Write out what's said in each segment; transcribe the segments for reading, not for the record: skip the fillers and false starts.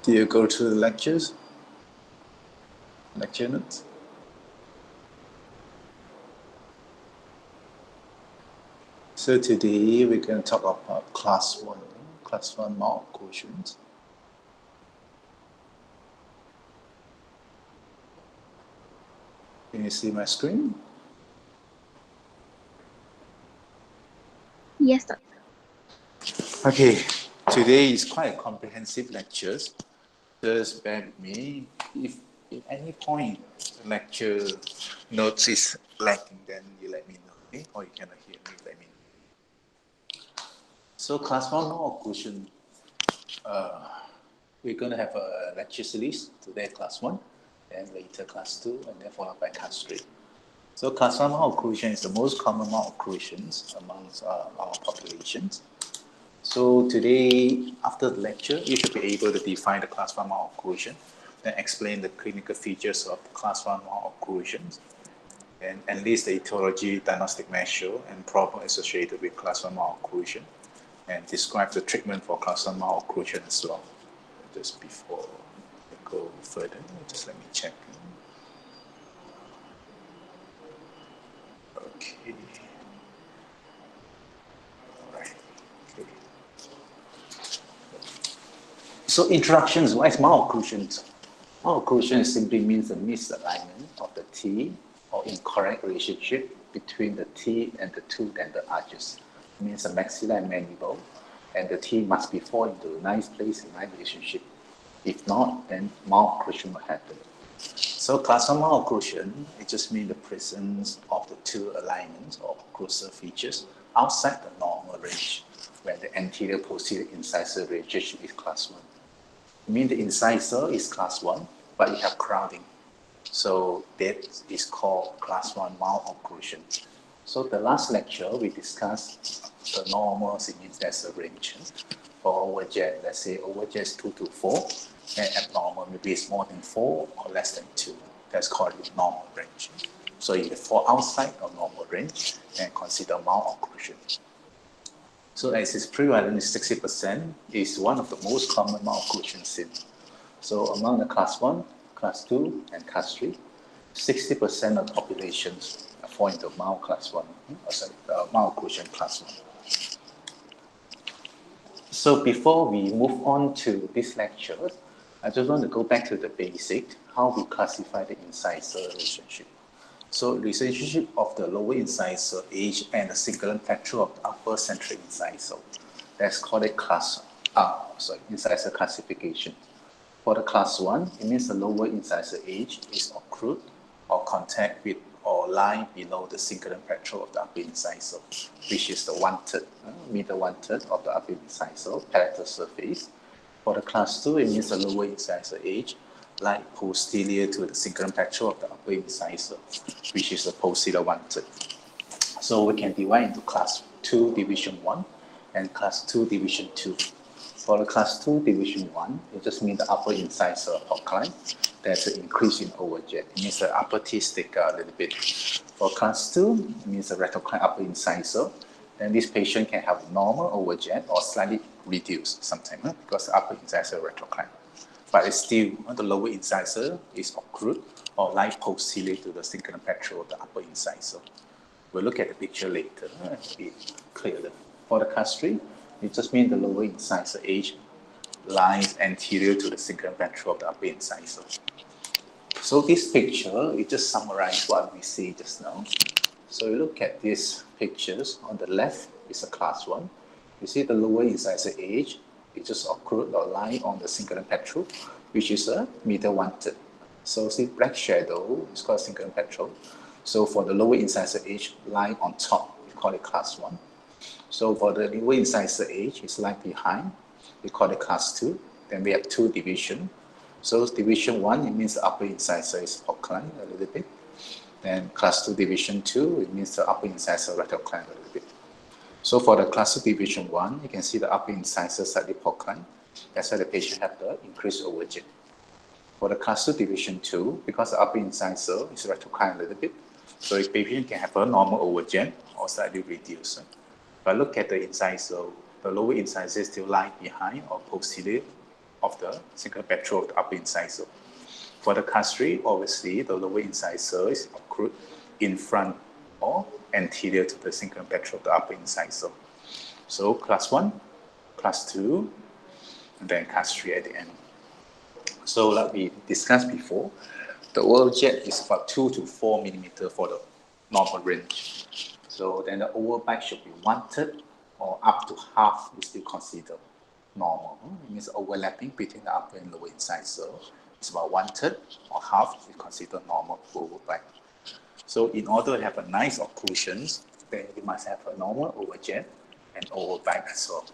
Do you go to the lectures? Lecture notes? So today we're going to talk about class 1 malocclusions. Can you see my screen? Yes, sir. Okay, today is quite a comprehensive lecture. Just bear with me. If at any point the lecture notes is lacking, then you let me know, okay? Or you cannot hear me, let me know. So class 1 malocclusion, we're going to have a lecture series. Today class 1, then later class 2, and then followed by class 3. So class 1 malocclusion is the most common malocclusions amongst our populations. So today, after the lecture, you should be able to define the class 1 malocclusion, then explain the clinical features of the class 1 malocclusions, and list the ethology, diagnostic measure, and problem associated with class 1 malocclusion, and describe the treatment for class 1 malocclusion as well. Just before I go further, just let me check. Okay. All right. Okay. So introductions, what is malocclusions? Malocclusion simply means a misalignment of the teeth or incorrect relationship between the teeth and the tooth and the arches. It means the maxilla and mandible, and the teeth must be fall into a nice place in right relationship. If not, then malocclusion will happen. So class 1 malocclusion, it just means the presence of the two alignments or occlusal features outside the normal range, when the anterior posterior incisor relationship is class 1. It means the incisor is class 1, but you have crowding. So that is called class 1 malocclusion. So the last lecture, we discussed the normal, it means there's a range. For overjet, let's say overjet is 2 to 4, and abnormal maybe it's more than 4 or less than 2. That's called the normal range. So if it fall outside of normal range, then consider malocclusion. So as its prevalent is 60%, is one of the most common malocclusion seen. So among the class 1, class 2, and class 3, 60% of populations fall into malocclusion class 1. So before we move on to this lecture, I just want to go back to the basic, how we classify the incisor relationship. So relationship of the lower incisor edge and the cingulate fracture of the upper central incisor. That's called a incisor classification. For the class 1, it means the lower incisor edge is occlude or contact with or lie below the cingulate fracture of the upper incisor, which is the 1/3, middle 1/3 of the upper incisor palatal surface. For the class 2, it means the lower incisor edge lie posterior to the cingulate fracture of the upper incisor, which is the posterior 1/3. So we can divide into class 2 division 1 and class 2 division 2. For the class 2 division 1, it just means the upper incisor outline. There's an increase in overjet. It means the upper teeth stick out a little bit. For class 2, it means the retrocline upper incisor. Then this patient can have normal overjet or slightly reduced sometimes because the upper incisor retrocline. But it's still, the lower incisor is occlude or lie posterior to the cingulate fracture of the upper incisor. We'll look at the picture later to be clearer. For the class 3, it just means the lower incisor edge lies anterior to the cingulate fracture of the upper incisor. So this picture, it just summarizes what we see just now. So you look at these pictures. On the left is a class 1. You see the lower incisor edge, it just occlude or lie on the cingulate fracture, which is a middle 1/3. So see black shadow is called cingulate fracture. So for the lower incisor edge lie on top, we call it class 1. So for the lower incisor edge, it's lie behind, we call it class 2. Then we have 2 division. So division 1, it means the upper incisor is outlined a little bit. Then class 2 division 2, it means the upper incisor retrocline a little bit. So for the class 2 division 1, you can see the upper incisor slightly outlined. That's why the patient have the increased overjet. For the class 2 division 2, because the upper incisor is retrocline a little bit, so the patient can have a normal overjet or slightly reduced. But look at the incisor, the lower incisor still lie behind or posterior of the syncopetrol of the upper incisor. For the class 3, obviously, the lower incisor is occlude in front or anterior to the syncopetrol of the upper incisor. So class 1, class 2, and then class 3 at the end. So like we discussed before, the overjet is about 2 to 4 millimeter for the normal range. So then the overbite should be 1/3 or up to half is still considered normal. It means overlapping between the upper and lower incisor is about 1/3 or half is considered normal overbite. So in order to have a nice occlusions, then you must have a normal overjet and overbite as well.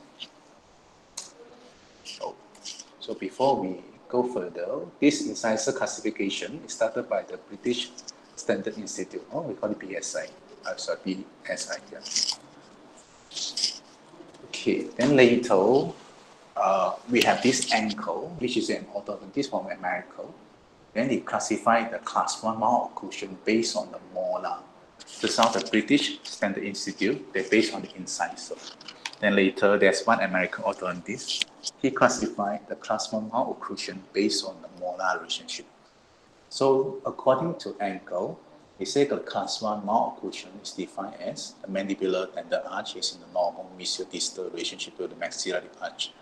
So before we go further, this incisor classification is started by the British Standard Institute. We call it BSI. BSI. Yeah. Okay, then later we have this ankle, which is an orthodontist from America. Then they classify the class 1 malocclusion based on the molar. This is the British Standard Institute. They're based on the incisor. Then later, there's one American orthodontist. He classified the class 1 malocclusion based on the molar relationship. So according to ankle, they say the class 1 malocclusion is defined as the mandibular tendon arch is in the normal mesial-distal relationship to the maxillary arch.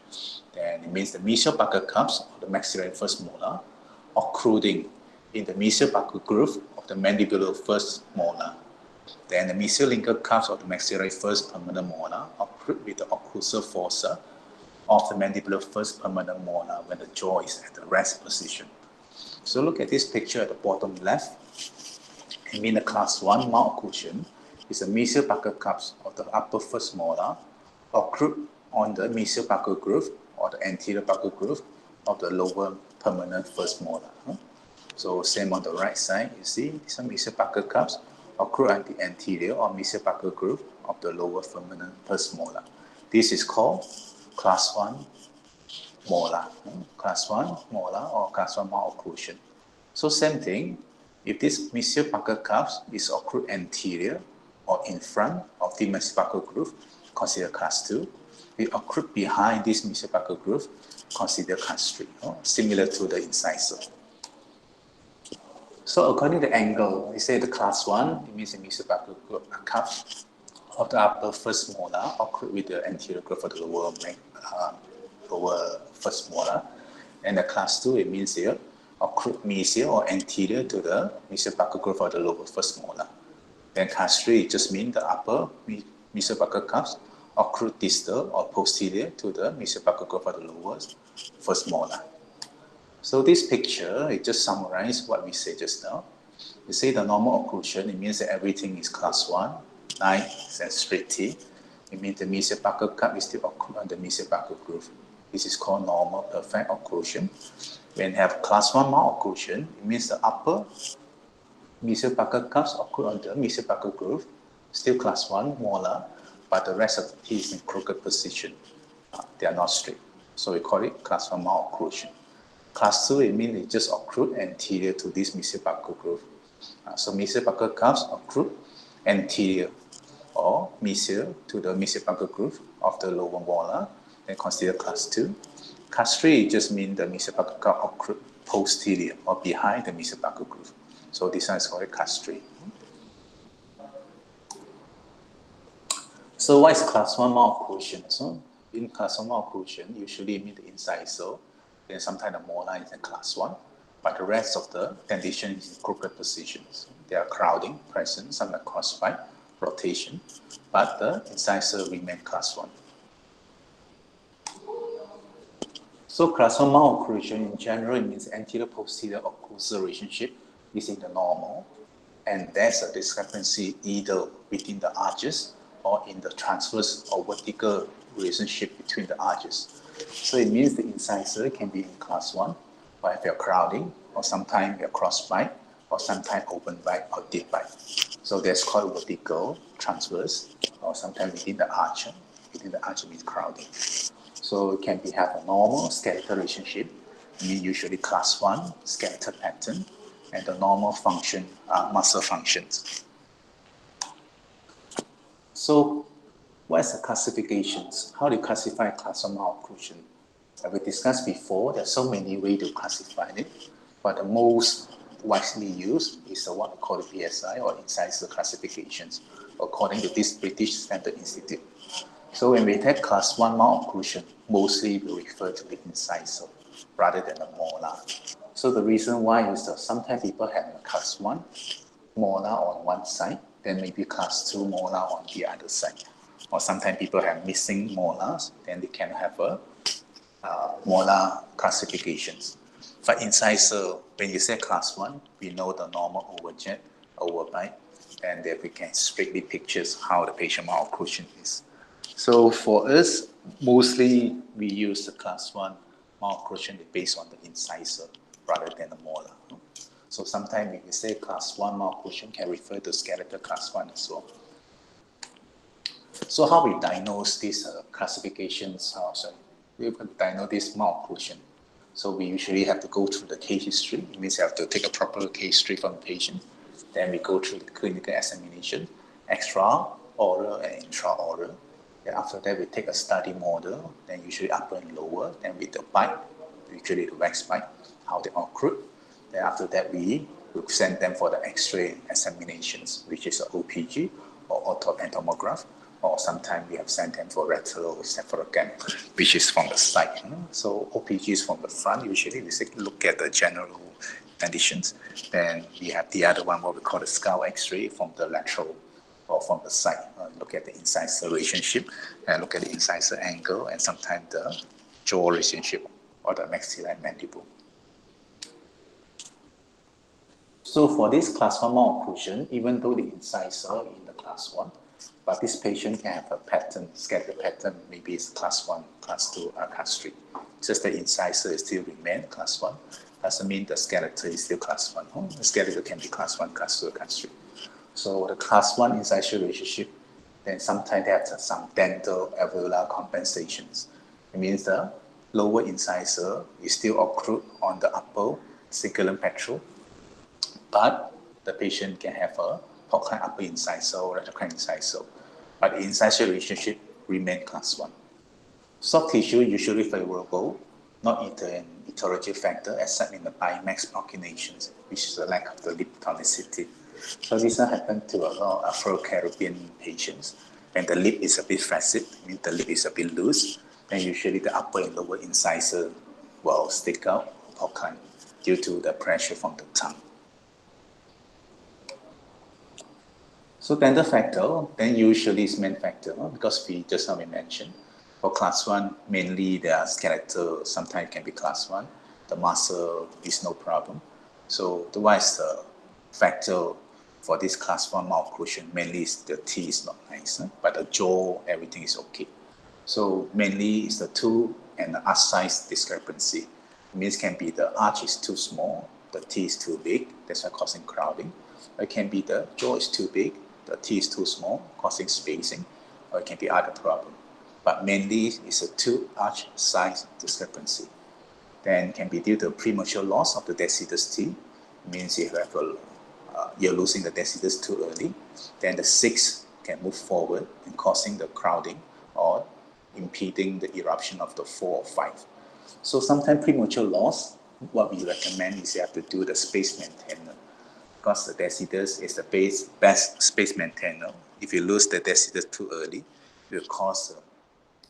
Then it means the mesial buccal cups of the maxillary first molar occluding in the mesial buccal groove of the mandibular first molar. Then the mesial lingual cups of the maxillary first permanent molar occlude with the occlusal fossa of the mandibular first permanent molar when the jaw is at the rest position. So look at this picture at the bottom left. It means the class 1 malocclusion is the mesial buccal cups of the upper first molar occlude on the mesial buccal groove or the anterior buccal groove of the lower permanent first molar. So same on the right side, you see some mesial buccal cups occlude at the anterior or mesial buccal groove of the lower permanent first molar. This is called class 1 molar, class 1 molar or class 1 malocclusion. So same thing, if this mesial buccal cups is occlude anterior or in front of the mesial buccal groove, consider class 2. If occlude behind this mesial buccal groove, consider class 3, similar to the incisor. So according to the angle, we say the class 1, it means the mesial buccal cup of the upper first molar occlude with the anterior groove of the lower first molar. And the class 2, it means here occlude mesial or anterior to the mesial buccal groove of the lower first molar. Then class 3, it just means the upper mesial buccal cups occlude distal or posterior to the mesial buccal groove of the lower first molar. So this picture, it just summarizes what we said just now. We say the normal occlusion, it means that everything is class 1, nice and straight teeth. It means the mesial buccal cup is still occlude on the mesial buccal groove. This is called normal perfect occlusion. When you have class 1 malocclusion, it means the upper mesial buccal cups occlude on the mesial buccal groove, still class 1 molar, but the rest of the teeth is in crooked position. They are not straight. So we call it class 1 malocclusion. Class 2, it means it just occlude anterior to this mesial buccal groove. So mesial buccal cups occlude anterior or mesial to the mesial buccal groove of the lower molar, then consider class 2. Class 3 just means the mesial buccal cup occlude posterior or behind the mesial buccal groove. So this one is called class 3. So what is class 1 malocclusion? So in class 1 malocclusion, usually mean the incisor, then sometimes the molar is in class 1, but the rest of the dentition is in crooked positions. There are crowding present, some are crossbite, rotation, but the incisor remain class 1. So class 1 malocclusion in general means anterior-posterior occlusal relationship is in the normal, and there's a discrepancy either within the arches or in the transverse or vertical relationship between the arches. So it means the incisor can be in class 1, or if you're crowding, or sometimes you're crossbite, or sometimes open bite or deep bite. So that's called vertical, transverse, or sometimes within the arch. Within the arch means crowding. So it can have a normal skeletal relationship, usually class 1 skeletal pattern, and the normal function, muscle functions. So what is the classifications? How do you classify class 1 malocclusion? As we discussed before, there are so many ways to classify it, but the most widely used is the what we call the PSI or Incisor Classifications, according to this British Standard Institute. So when we take class 1 malocclusion, mostly we refer to the incisor rather than the molar. So the reason why is that sometimes people have a class 1 molar on one side, then maybe class 2 molar on the other side. Or sometimes people have missing molars, then they can have a molar classifications. For incisor, when you say class 1, we know the normal overjet, overbite, and then we can strictly pictures how the patient malocclusion is. So for us, mostly we use the class 1 malocclusion based on the incisor rather than the molar. So sometimes when you say class 1 malocclusion can refer to skeletal class 1 as well. So how we diagnose these classifications, we diagnose this malocclusion. So we usually have to go through the case history. It means you have to take a proper case history from the patient. Then we go through the clinical examination, extra-oral and intra-oral. Then after that, we take a study model, then usually upper and lower. Then with the bite, usually the wax bite, how they occlude. Then after that, we will send them for the X-ray examinations, which is OPG or orthoentomograph. Or sometimes we have sent them for retrocephalogram, which is from the side. So OPG is from the front. Usually we look at the general conditions. Then we have the other one, what we call the skull X-ray, from the lateral or from the side. Look at the incisor relationship, and look at the incisor angle, and sometimes the jaw relationship or the maxillary mandible. So for this class 1 malocclusion, even though the incisor in the class 1, but this patient can have a pattern, skeletal pattern, maybe it's class 1, class 2, or class 3. Just the incisor still remain class 1. Doesn't mean the skeleton is still class 1. The skeleton can be class 1, class 2, or class 3. So the class 1 incisor relationship, then sometimes they have some dental alveolar compensations. It means the lower incisor is still occlude on the upper cingulum pectoral, but the patient can have a porcine upper incisor or retrocranial incisor, but the incisor relationship remain class 1. Soft tissue usually favorable, not an etiology factor except in the Bimax procrastinations, which is the lack of the lip tonicity. So this happens to a lot of Afro-Caribbean patients. When the lip is a bit flaccid, means the lip is a bit loose, then usually the upper and lower incisor will stick out porcine due to the pressure from the tongue. So dental factor, then usually is main factor, because we just now we mentioned, for class 1, mainly they are skeletal, sometimes it can be class 1, the muscle is no problem. So what is the factor for this class 1 malocclusion? Mainly is the teeth is not nice, but the jaw, everything is okay. So mainly is the tooth and the arch size discrepancy. It means can be the arch is too small, the teeth is too big, that's why causing crowding. It can be the jaw is too big, the teeth is too small, causing spacing, or it can be other problem. But mainly it's a tooth arch size discrepancy. Then can be due to premature loss of the decidus teeth. It means you have you're losing the decidus too early. Then the 6 can move forward and causing the crowding or impeding the eruption of the 4 or 5. So sometimes premature loss, what we recommend is you have to do the space maintainer, because the decidus is the best space maintainer. If you lose the decidus too early, it will cause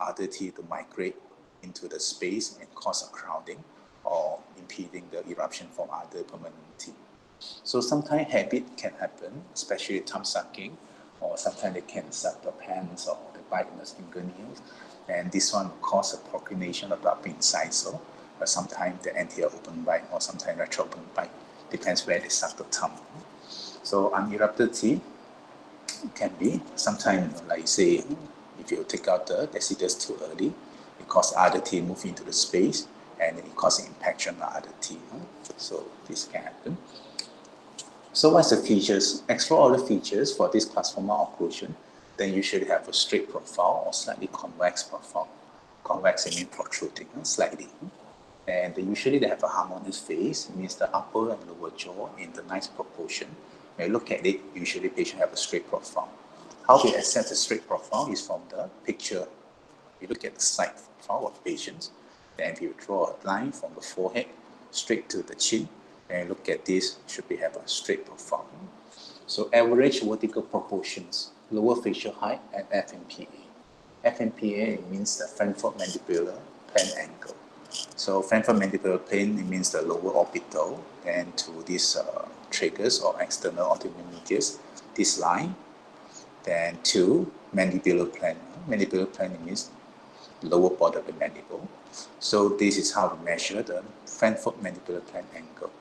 other teeth to migrate into the space and cause a crowding or impeding the eruption from other permanent teeth. So sometimes habit can happen, especially thumb sucking, or sometimes they can suck the pants or they bite in the fingernails, and this one will cause a procrastination of the upper incisor, but sometimes the anterior open bite or sometimes retro open bite, depends where they suck the thumb. So unerupted teeth can be sometimes, like say, if you take out the decidus too early, it causes other teeth move into the space and it causes impaction on other teeth. So this can happen. So what's the features? Extraoral features for this class 1 malocclusion, then you should have a straight profile or slightly convex profile. Convex means protruding slightly. And usually they have a harmonious face, it means the upper and lower jaw in the nice proportion. When you look at it, usually patients have a straight profile. How we assess the straight profile is from the picture. We look at the side profile of patients. Then if you draw a line from the forehead straight to the chin, and look at this, should be have a straight profile. So average vertical proportions, lower facial height, and FMPA. FMPA means the Frankfurt mandibular plane angle. So Frankfurt mandibular plane, it means the lower orbital, and to these tragus or external auditory medius, this line. Then to mandibular plane. Mandibular plane means lower border of the mandible. So this is how we measure the Frankfurt mandibular plane angle.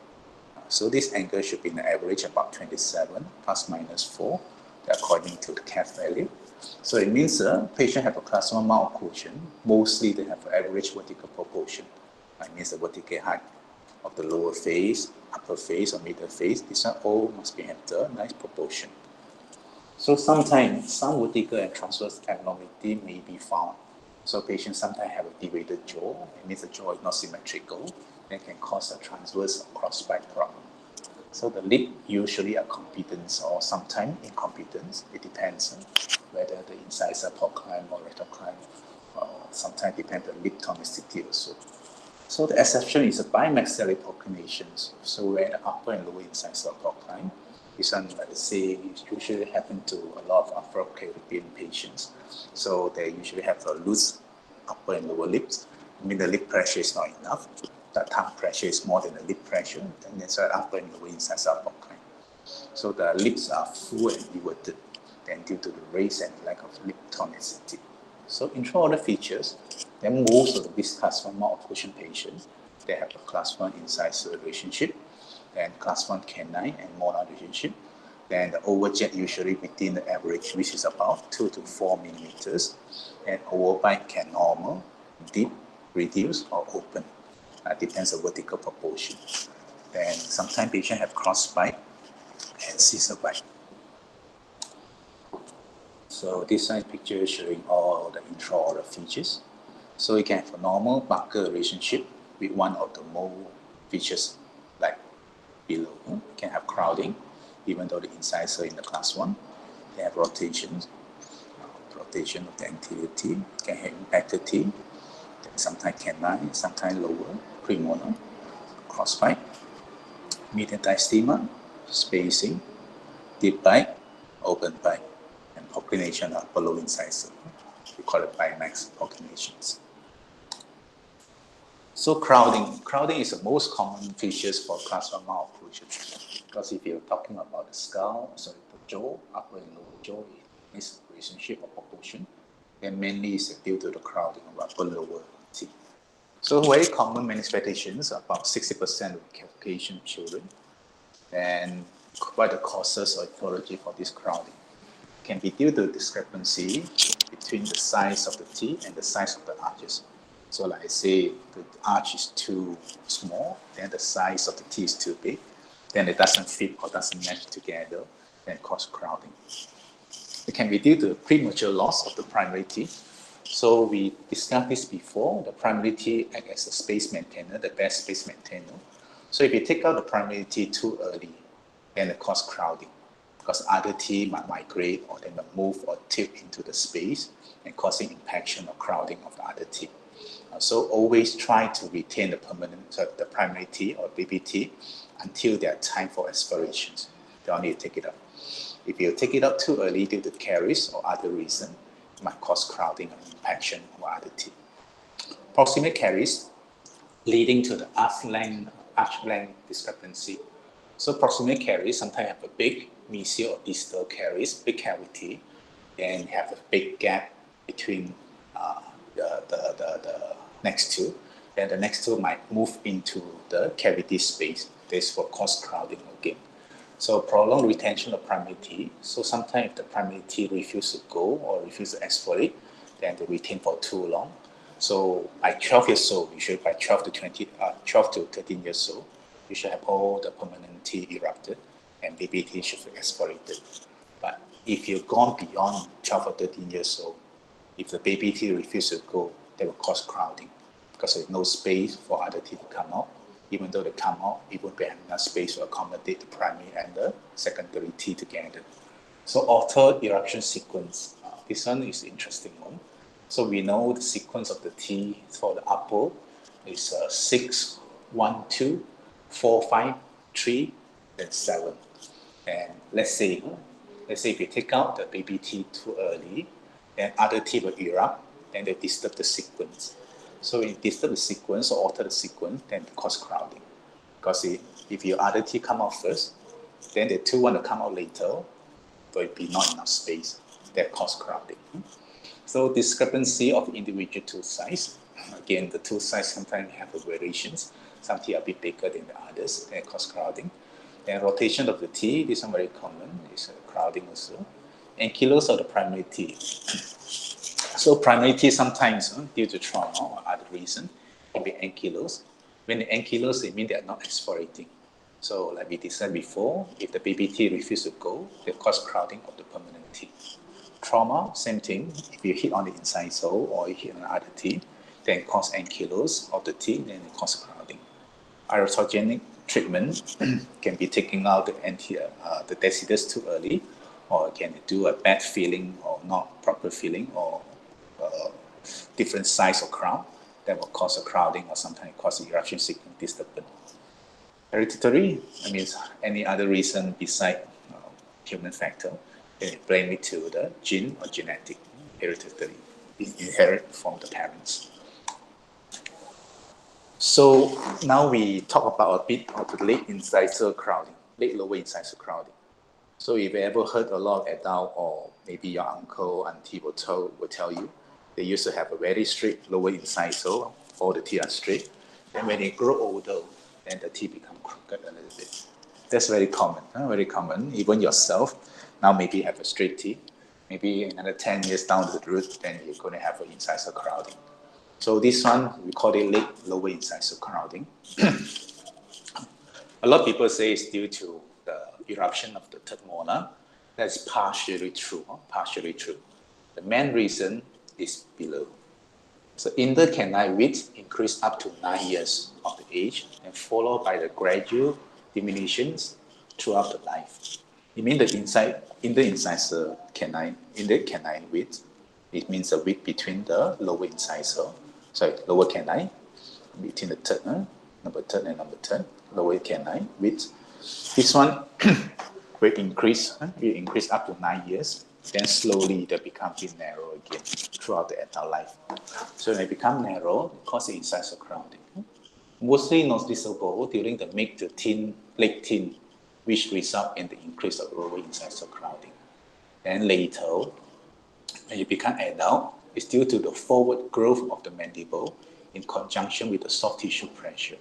So this angle should be an average about 27 plus minus 4 according to the CAF value. So it means the patient have a chromosomal occlusion. Mostly they have an average vertical proportion. That means the vertical height of the lower face, upper face, or middle face. These are all must be have the nice proportion. So sometimes some vertical and transverse abnormality may be found. So patients sometimes have a deviated jaw. It means the jaw is not symmetrical. That can cause a transverse or crossbite problem. So the lip usually are competence or sometimes incompetence. It depends on whether the incisor procline or retrocline, or sometimes depends on lip tonicity also. So the exception is a bimaxillary proclinations. So where the upper and lower incisor procline, this one, let's say, usually happen to a lot of Afro-Caribbean patients. So they usually have a loose upper and lower lips. I mean the lip pressure is not enough. The tongue pressure is more than the lip pressure, and that's why upper and lower incisor procline. So the lips are full and everted, then due to the raise and lack of lip tonicity. So intraoral features, then most of these class 1 malocclusion patients, they have a class 1 incisor relationship, then class 1 canine and molar relationship. Then the overjet usually within the average, which is about 2 to 4 millimeters, and overbite can normal, deep, reduce, or open. Depends on vertical proportion. Then sometimes patients have crossbite and scissor bite. So this is picture showing all the intraoral features. So you can have a normal Barker relationship with one of the mole features like below. You can have crowding, even though the incisor in the class 1. They have rotations, rotation of the anterior teeth, can have impacted teeth, sometimes canine, sometimes lower, premolar, crossbite, median dyestima, spacing, deep bite, open bite, and proclination of below incisor. We call it bimax proclinations. So crowding. Crowding is the most common features for class 1 malocclusion. Because if you're talking about the skull, sorry, the jaw, upper and lower jaw is relationship or proportion, then mainly is due to the crowding of upper and lower teeth. So very common manifestations, about 60% of Caucasian children. And what the causes or ethology for this crowding can be due to discrepancy between the size of the teeth and the size of the arches. So like I say, the arch is too small, then the size of the teeth is too big, then it doesn't fit or doesn't match together, then cause crowding. It can be due to premature loss of the primary teeth. So we discussed this before. The primary teeth act as a space maintainer, the best space maintainer. So if you take out the primary teeth too early, then it causes crowding, because other teeth might migrate or they might move or tilt into the space and causing impaction or crowding of the other teeth. So always try to retain the permanent, the primary teeth or baby teeth until they are time for aspirations. They only take it out. If you take it out too early due to caries or other reason, it might cause crowding and impaction of other teeth. Proximal caries leading to the arch length discrepancy. So proximal caries sometimes have a big mesial or distal caries, big cavity, and have a big gap between the next two. Then the next two might move into the cavity space. This will cause crowding again. So prolonged retention of primary teeth. So sometimes if the primary teeth refuse to go or refuse to exfoliate, then they retain for too long. So by 12 years old, usually by 12 to 13 years old, you should have all the permanent teeth erupted and baby teeth should be exfoliated. But if you've gone beyond 12 or 13 years old, if the baby teeth refuse to go, they will cause crowding because there's no space for other teeth to come out. Even though they come out, it won't be enough space to accommodate the primary and the secondary teeth together. So altered eruption sequence. This one is an interesting one. So we know the sequence of the teeth for the upper is 6, 1, 2, 4, 5, 3, then 7. And let's say if you take out the baby teeth too early, then other teeth will erupt, then they disturb the sequence. So if you disturb the sequence or alter the sequence, then it causes crowding. Because if your other teeth come out first, then the two want to come out later, there will be not enough space. That causes crowding. So discrepancy of individual tooth size. Again, the tooth size sometimes have variations. Some teeth are a bit bigger than the others, that cause crowding. Then rotation of the teeth, this one very common, is crowding also. Ankylose of the primary teeth. So primary teeth sometimes, due to trauma or other reason, can be ankylose. When the ankylose, it means they are not explorating. So like we discussed before, if the baby teeth refuse to go, they cause crowding of the permanent teeth. Trauma, same thing. If you hit on the incisor or you hit on the other teeth, then cause ankylose of the teeth, then it causes crowding. Iatrogenic treatment can be taking out the decidus too early, or can do a bad filling or not proper filling, or different size of crown that will cause a crowding or sometimes cause eruption sequence disturbance. Hereditary, I mean any other reason beside human factor, they blame it to the gene or genetic. Hereditary, inherit from the parents. So now we talk about a bit of the late incisor crowding, late lower incisor crowding. So if you ever heard a lot of adult or maybe your uncle, auntie will tell you, they used to have a very straight lower incisor, all the teeth are straight. Then when they grow older, then the teeth become crooked a little bit. That's very common, very common. Even yourself, now maybe have a straight teeth. Maybe another 10 years down the road, then you're going to have an incisor crowding. So this one, we call it late lower incisor crowding. A lot of people say it's due to the eruption of the third molar. That's partially true, partially true. The main reason is below. So intercanine width increased up to 9 years of the age and followed by the gradual diminutions throughout the life. It means the incisor canine width, it means the width between the lower incisor, lower canine, between the third, number third and number 10, lower canine width. This one will increase up to 9 years, then slowly they become narrow again throughout the adult life. So when they become narrow, it causes incisor crowding. Mostly noticeable during the mid to late teen, which result in the increase of lower incisor crowding. Then later, when you become adult, it's due to the forward growth of the mandible in conjunction with the soft tissue pressure.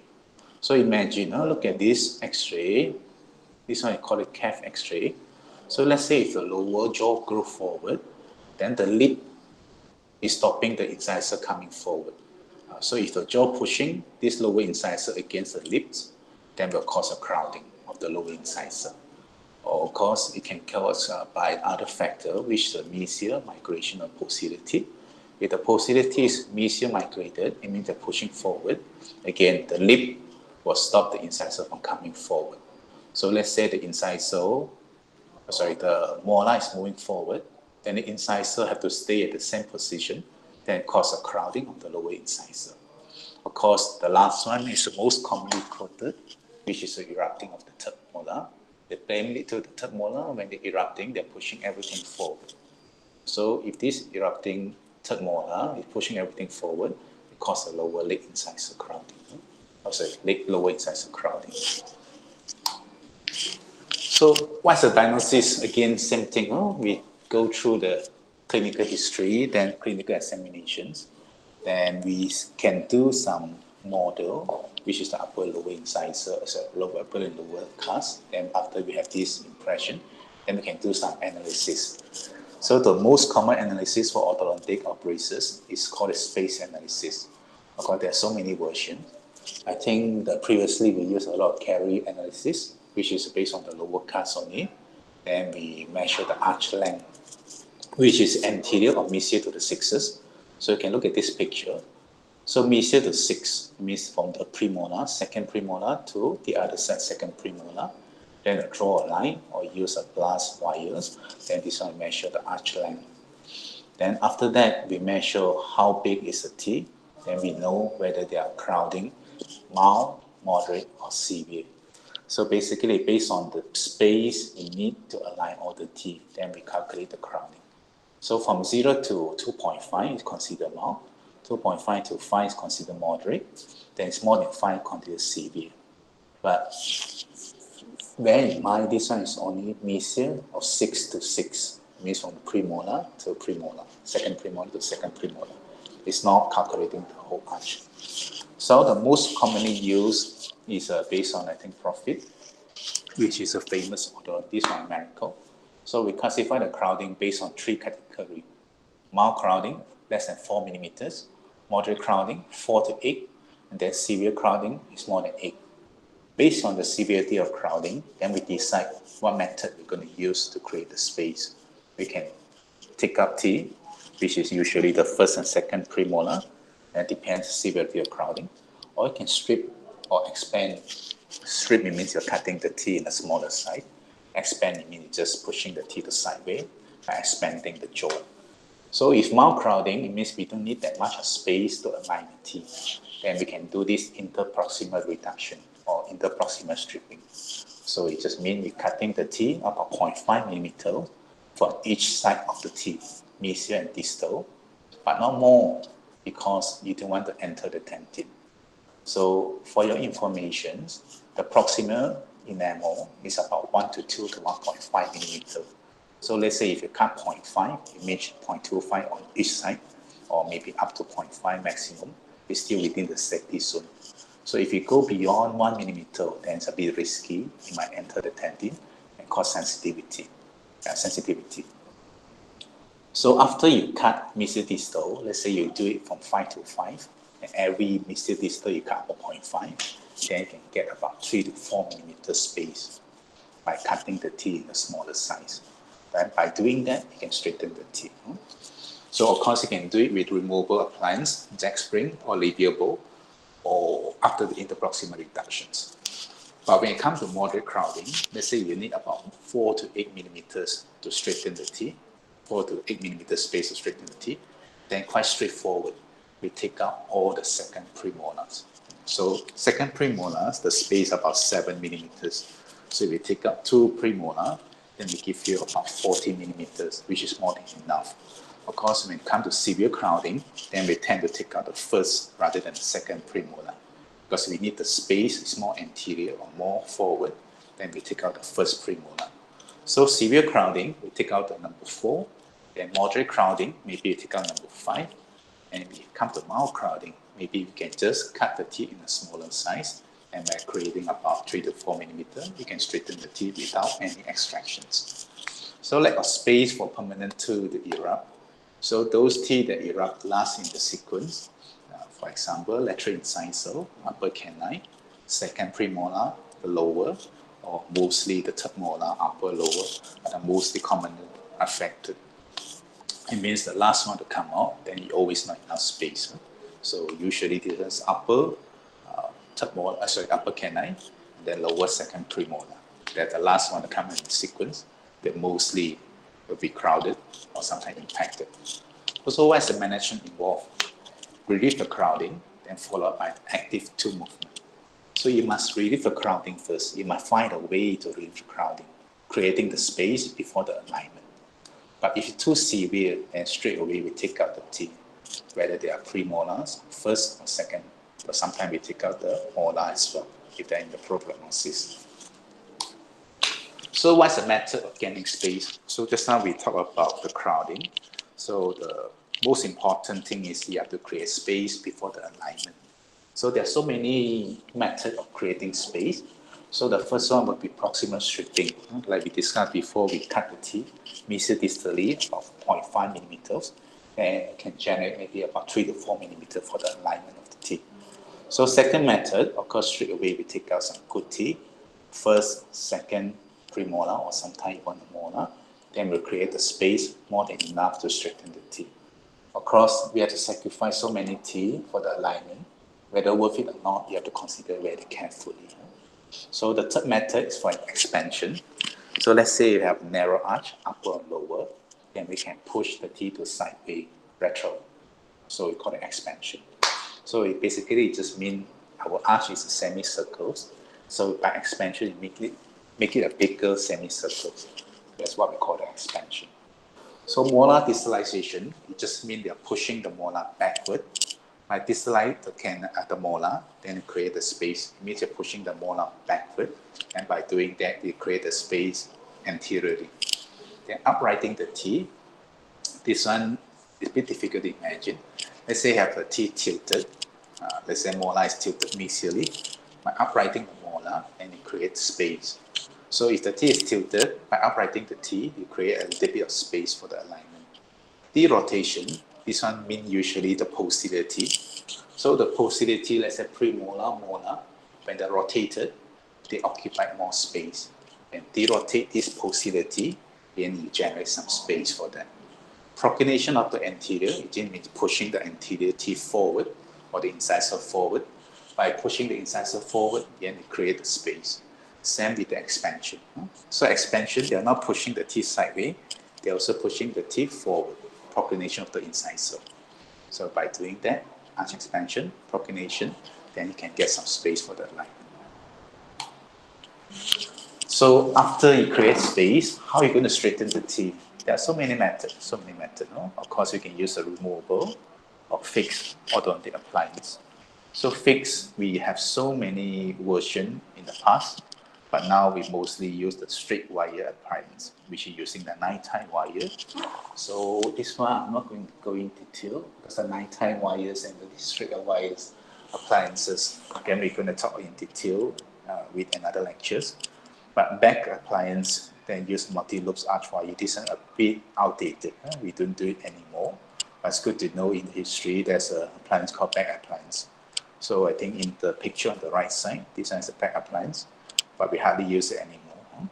So imagine, look at this X-ray. This one I call it calf X-ray. So let's say if the lower jaw grows forward, then the lip is stopping the incisor coming forward. So if the jaw pushing this lower incisor against the lips, then will cause a crowding of the lower incisor. Or of course, it can cause by other factor, which is the mesial migration of posterior teeth. If the posterior teeth is mesial migrated, it means they're pushing forward. Again, the lip will stop the incisor from coming forward. So let's say the molar is moving forward, then the incisor have to stay at the same position, then cause a crowding of the lower incisor. Of course, the last one is the most commonly quoted, which is the erupting of the third molar. They blame it to the third molar. When they're erupting, they're pushing everything forward. So if this erupting third molar is pushing everything forward, it causes a lower late incisor crowding. Lower incisor crowding. So what's the diagnosis? Again, same thing. We go through the clinical history, then clinical examinations. Then we can do some model, which is the upper lower incisor, upper and lower cast. Then after we have this impression, then we can do some analysis. So the most common analysis for orthodontic or braces is called a space analysis. Of course, there are so many versions. I think that previously we used a lot of carry analysis, which is based on the lower cast only. Then we measure the arch length, which is anterior or mesial to the sixes. So you can look at this picture. So mesial to 6 means from the premolar, second premolar to the other side, second premolar. Then draw a line or use a glass wires. Then this one measure the arch length. Then after that, we measure how big is the teeth. then we know whether they are crowding, mild, moderate, or severe. So basically, based on the space we need to align all the teeth, then we calculate the crowding. So from 0 to 2.5 is considered mild, 2.5 to 5 is considered moderate, then it's more than 5 considered severe. But bear in mind, this one is only mesial of 6 to 6, means from premolar to premolar, second premolar to second premolar. It's not calculating the whole arch. So the most commonly used is based on, I think, profit, which is a famous orthodontist from America. So we classify the crowding based on 3 categories. Mild crowding, less than 4 millimeters. Moderate crowding, 4 to 8. And then severe crowding is more than 8. Based on the severity of crowding, then we decide what method we're going to use to create the space. We can take up teeth, which is usually the first and second premolar, and it depends on the severity of crowding. Or you can strip or expand. Strip means you're cutting the teeth in a smaller size. Expand means just pushing the teeth sideways by expanding the jaw. So if mild crowding, it means we don't need that much space to align the teeth. Then we can do this interproximal reduction or interproximal stripping. So it just means we're cutting the teeth about 0.5 millimeters for each side of the teeth, mesial and distal, but not more because you don't want to enter the dentin. So for your information, the proximal enamel is about 1 to 2 to 1.5 millimeters. So let's say if you cut 0.5, it means 0.25 on each side, or maybe up to 0.5 maximum, it's still within the safety zone. So if you go beyond 1 millimeter, then it's a bit risky. You might enter the dentin and cause sensitivity. So after you cut mesial distal, let's say you do it from 5 to 5, and every mesial distal you cut 0.5, then you can get about 3 to 4 millimeter space by cutting the teeth in a smaller size. Then by doing that, you can straighten the teeth. So of course you can do it with removable appliance, jack spring or labiable, or after the interproximal reductions. But when it comes to moderate crowding, let's say you need about 4 to 8 millimeters to straighten the teeth, 4 to 8 millimeter space to straighten the teeth, then quite straightforward. We take out all the second premolars. So second premolars, the space about 7 millimeters. So if we take out 2 premolar, then we give you about 40 millimeters, which is more than enough. Of course, when it comes to severe crowding, then we tend to take out the first rather than the second premolar. Because we need the space is more anterior or more forward, then we take out the first premolar. So severe crowding, we take out the number 4. Then moderate crowding, maybe you take out number 5. And when we come to mild crowding, maybe we can just cut the teeth in a smaller size. And by creating about 3 to 4 millimeters, we can straighten the teeth without any extractions. So like a space for permanent tooth to erupt. So those teeth that erupt last in the sequence, for example, lateral incisor, upper canine, second premolar, the lower, or mostly the third molar, upper, lower, are the mostly commonly affected. It means the last one to come out, then you always not enough space. So usually this is upper, upper canine, then lower second premolar. That's the last one to come in the sequence. That mostly will be crowded or sometimes impacted. Also, what's the management involved? Relieve the crowding, then followed by an active tooth movement. So you must relieve the crowding first. You must find a way to relieve the crowding, creating the space before the alignment. But if it's too severe, then straight away we take out the teeth, whether they are premolars, first or second. But sometimes we take out the molar as well, if they're in the prognosis. So what's the method of gaining space? So just now we talked about the crowding. So the most important thing is you have to create space before the alignment. So there are so many methods of creating space. So the first one would be proximal shifting. Like we discussed before, we cut the teeth mesial distally about 0.5 millimeters, and it can generate maybe about 3 to 4 millimeters for the alignment of the teeth. So second method, of course, straight away we take out some good teeth, first, second premolar, or sometimes even a molar. Then we'll create the space more than enough to straighten the teeth. Of course, we have to sacrifice so many teeth for the alignment. Whether worth it or not, you have to consider very carefully. So the third method is for an expansion. So let's say you have narrow arch, upper or lower, then we can push the teeth to sideways retro. So we call it expansion. So it basically just means our arch is a semicircle. So by expansion, you make it a bigger semicircle. That's what we call the expansion. So molar digitalization, it just means they are pushing the molar backward. By digitalize the molar, then create a space. It means you're pushing the molar backward, and by doing that, you create a space anteriorly. Then uprighting the teeth. This one is a bit difficult to imagine. Let's say you have the teeth tilted. Let's say molar is tilted mesially. By uprighting the molar, and you create space. So if the teeth is tilted, by uprighting the teeth, you create a little bit of space for the alignment. Derotation, this one means usually the posterior teeth. So the posterior teeth, let's say premolar, molar, when they're rotated, they occupy more space. And derotate this posterior teeth, then you generate some space for them. Proclination of the anterior, it means pushing the anterior teeth forward or the incisor forward. By pushing the incisor forward, then you create the space. Same with the expansion. So expansion, they are not pushing the teeth sideways, they're also pushing the teeth forward. Proclination of the incisor. So by doing that, arch expansion, proclination, then you can get some space for the alignment. So after you create space, how are you going to straighten the teeth? There are so many methods, no? Of course, you can use a removable or fixed orthodontic appliance. So fixed, we have so many versions in the past, but now we mostly use the straight wire appliance, which is using the 9-tie wire. So this one I'm not going to go into detail because the 9-tie wires and the straight wires appliances, again, we're going to talk in detail with another lectures. But back appliance, then use multi-loops arch wire. This is a bit outdated. We don't do it anymore. But it's good to know in history there's an appliance called back appliance. So I think in the picture on the right side, this one is a back appliance, but we hardly use it anymore.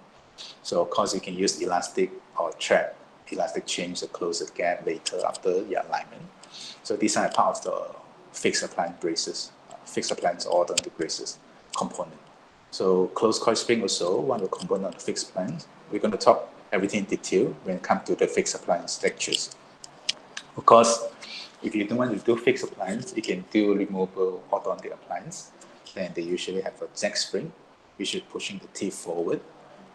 So of course you can use elastic or trap, elastic change to close the gap later after the alignment. So these are part of the fixed appliance braces, fixed appliance orthodontic braces component. So closed coil spring also one of the components of the fixed appliance. We're going to talk everything in detail when it comes to the fixed appliance lectures. Of course, if you don't want to do fixed appliance, you can do removable orthodontic appliance. Then they usually have a jack spring, which is pushing the teeth forward.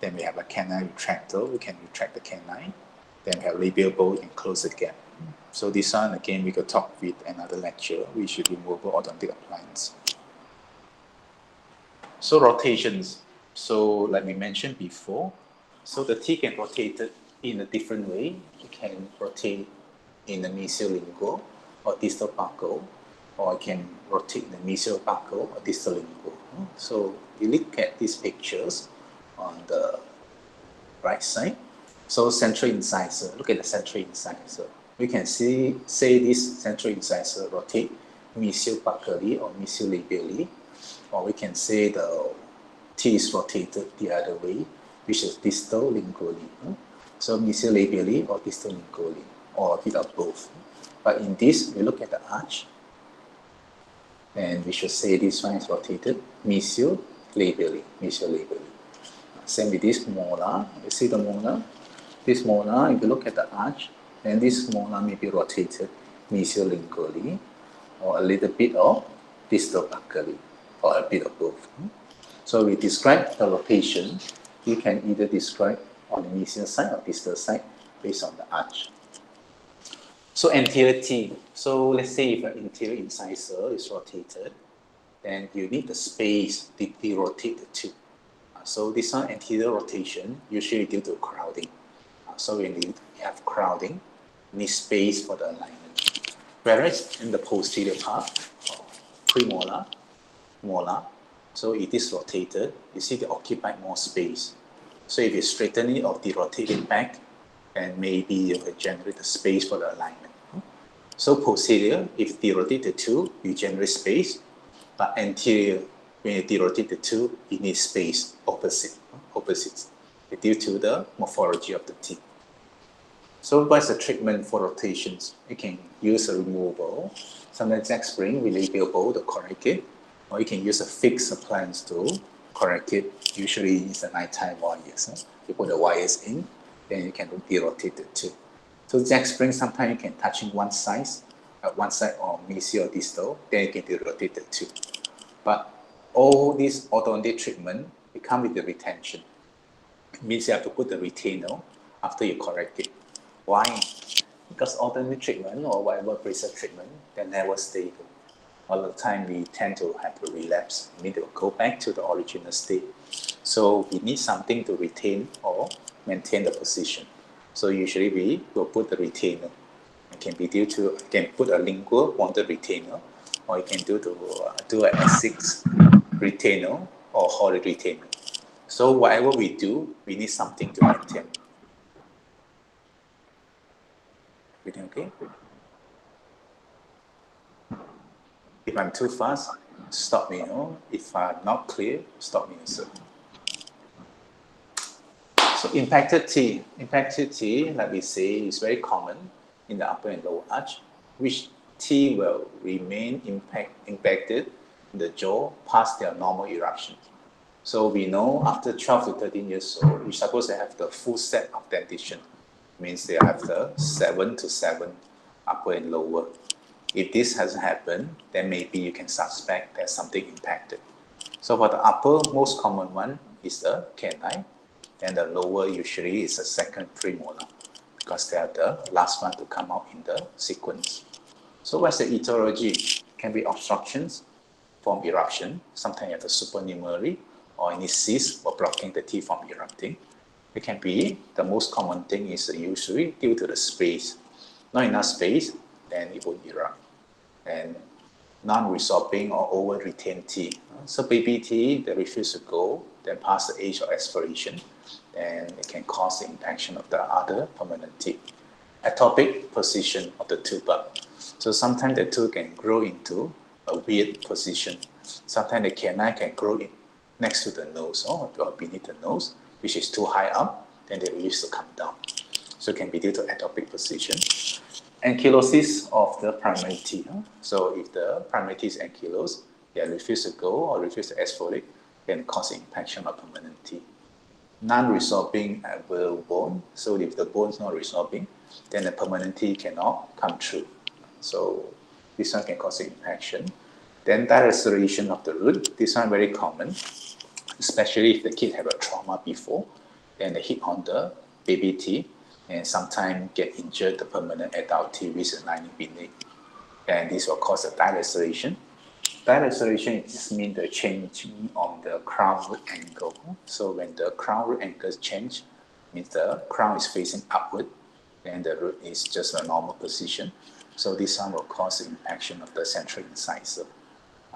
Then we have a canine retractor, we can retract the canine. Then we have labial bowl, you can close the gap. So this one, again, we could talk with another lecture, which is removable orthodontic appliance. So rotations. So like we mentioned before, so the teeth can rotate it in a different way. You can rotate in the mesiolingual or distal buccal, or you can rotate in the mesial buccal or distal lingual. So you look at these pictures on the right side. So central incisor, look at the central incisor. We can say this central incisor rotate mesio-buccally or mesio-labially, or we can say the teeth is rotated the other way, which is distal lingually. So mesio-labially or distal lingually, or a bit of both. But in this, we look at the arch, and we should say this one is rotated mesio-labially, mesio-labially. Same with this molar. You see the molar? This molar, if you look at the arch, then this molar may be rotated mesio-lingually, or a little bit of distal buccally, or a bit of both. So we describe the rotation. You can either describe on the mesial side or distal side based on the arch. So anterior teeth. So let's say if an anterior incisor is rotated, then you need the space to derotate the tooth. So this one anterior rotation usually due to crowding. So when you have crowding, you need space for the alignment. Whereas in the posterior part, premolar, molar, so it is rotated, you see they occupy more space. So if you straighten it or derotate it back, then maybe you can generate the space for the alignment. So posterior, if you derotate the tooth, you generate space, but anterior, when you derotate the tooth, you need space opposites, due to the morphology of the teeth. So what's the treatment for rotations? You can use a removable, sometimes jack spring with labial bowl to correct it, or you can use a fixed appliance to correct it. Usually it's a 9-tie wires. You put the wires in, then you can derotate the tooth. So jack spring, sometimes you can touch in one side at one side or mesial or distal, then you can rotate the tooth. But all these orthodontic treatment, it come with the retention. It means you have to put the retainer after you correct it. Why? Because orthodontic treatment or whatever braces treatment, they're never stable. All the time we tend to have to relapse. We need to go back to the original state. So we need something to retain or maintain the position. So usually we will put the retainer. It can be due to, you can put a lingual bonded retainer, or you can do an S6 retainer or horrid retainer. So whatever we do, we need something to maintain. Everything okay? If I'm too fast, stop me. If I'm not clear, stop me also. So impacted teeth. Impacted teeth, like we say, is very common in the upper and lower arch, which teeth will remain impacted in the jaw past their normal eruption. So we know after 12 to 13 years old, we're supposed to have the full set of dentition. Means they have the 7 to 7 upper and lower. If this hasn't happened, then maybe you can suspect there's something impacted. So for the upper, most common one is the canine, and the lower usually is the second premolar, because they are the last one to come out in the sequence. So what's the etiology? Can be obstructions from eruption. Sometimes you have a supernumerary or any cyst or blocking the teeth from erupting. It can be, the most common thing is usually due to the space. Not enough space, then it will erupt. And non-resorbing or over-retained teeth. So baby teeth, they refuse to go, then past the age of aspiration, then it can cause the impaction of the other permanent teeth. Atopic position of the tooth bulb. So sometimes the tooth can grow into a weird position. Sometimes the canine can grow in next to the nose or beneath the nose, which is too high up, then they refuse to come down. So it can be due to atopic position. Ankylosis of the primary teeth. So if the primary teeth is ankylosed, they refuse to go or refuse to exfoliate, then cause impaction of permanent teeth. Non-resorbing alveolar bone. So if the bone is not resorbing, then the permanent teeth cannot come through. So this one can cause impaction. Then dilaceration of the root. This one very common, especially if the kid have a trauma before, then they hit on the baby teeth, and sometimes get injured the permanent adult teeth with the lining beneath. And this will cause a dilaceration. Dilaceration just means the change on the crown root angle. So when the crown root angle change, means the crown is facing upward, and the root is just a normal position. So this one will cause the impaction of the central incisor.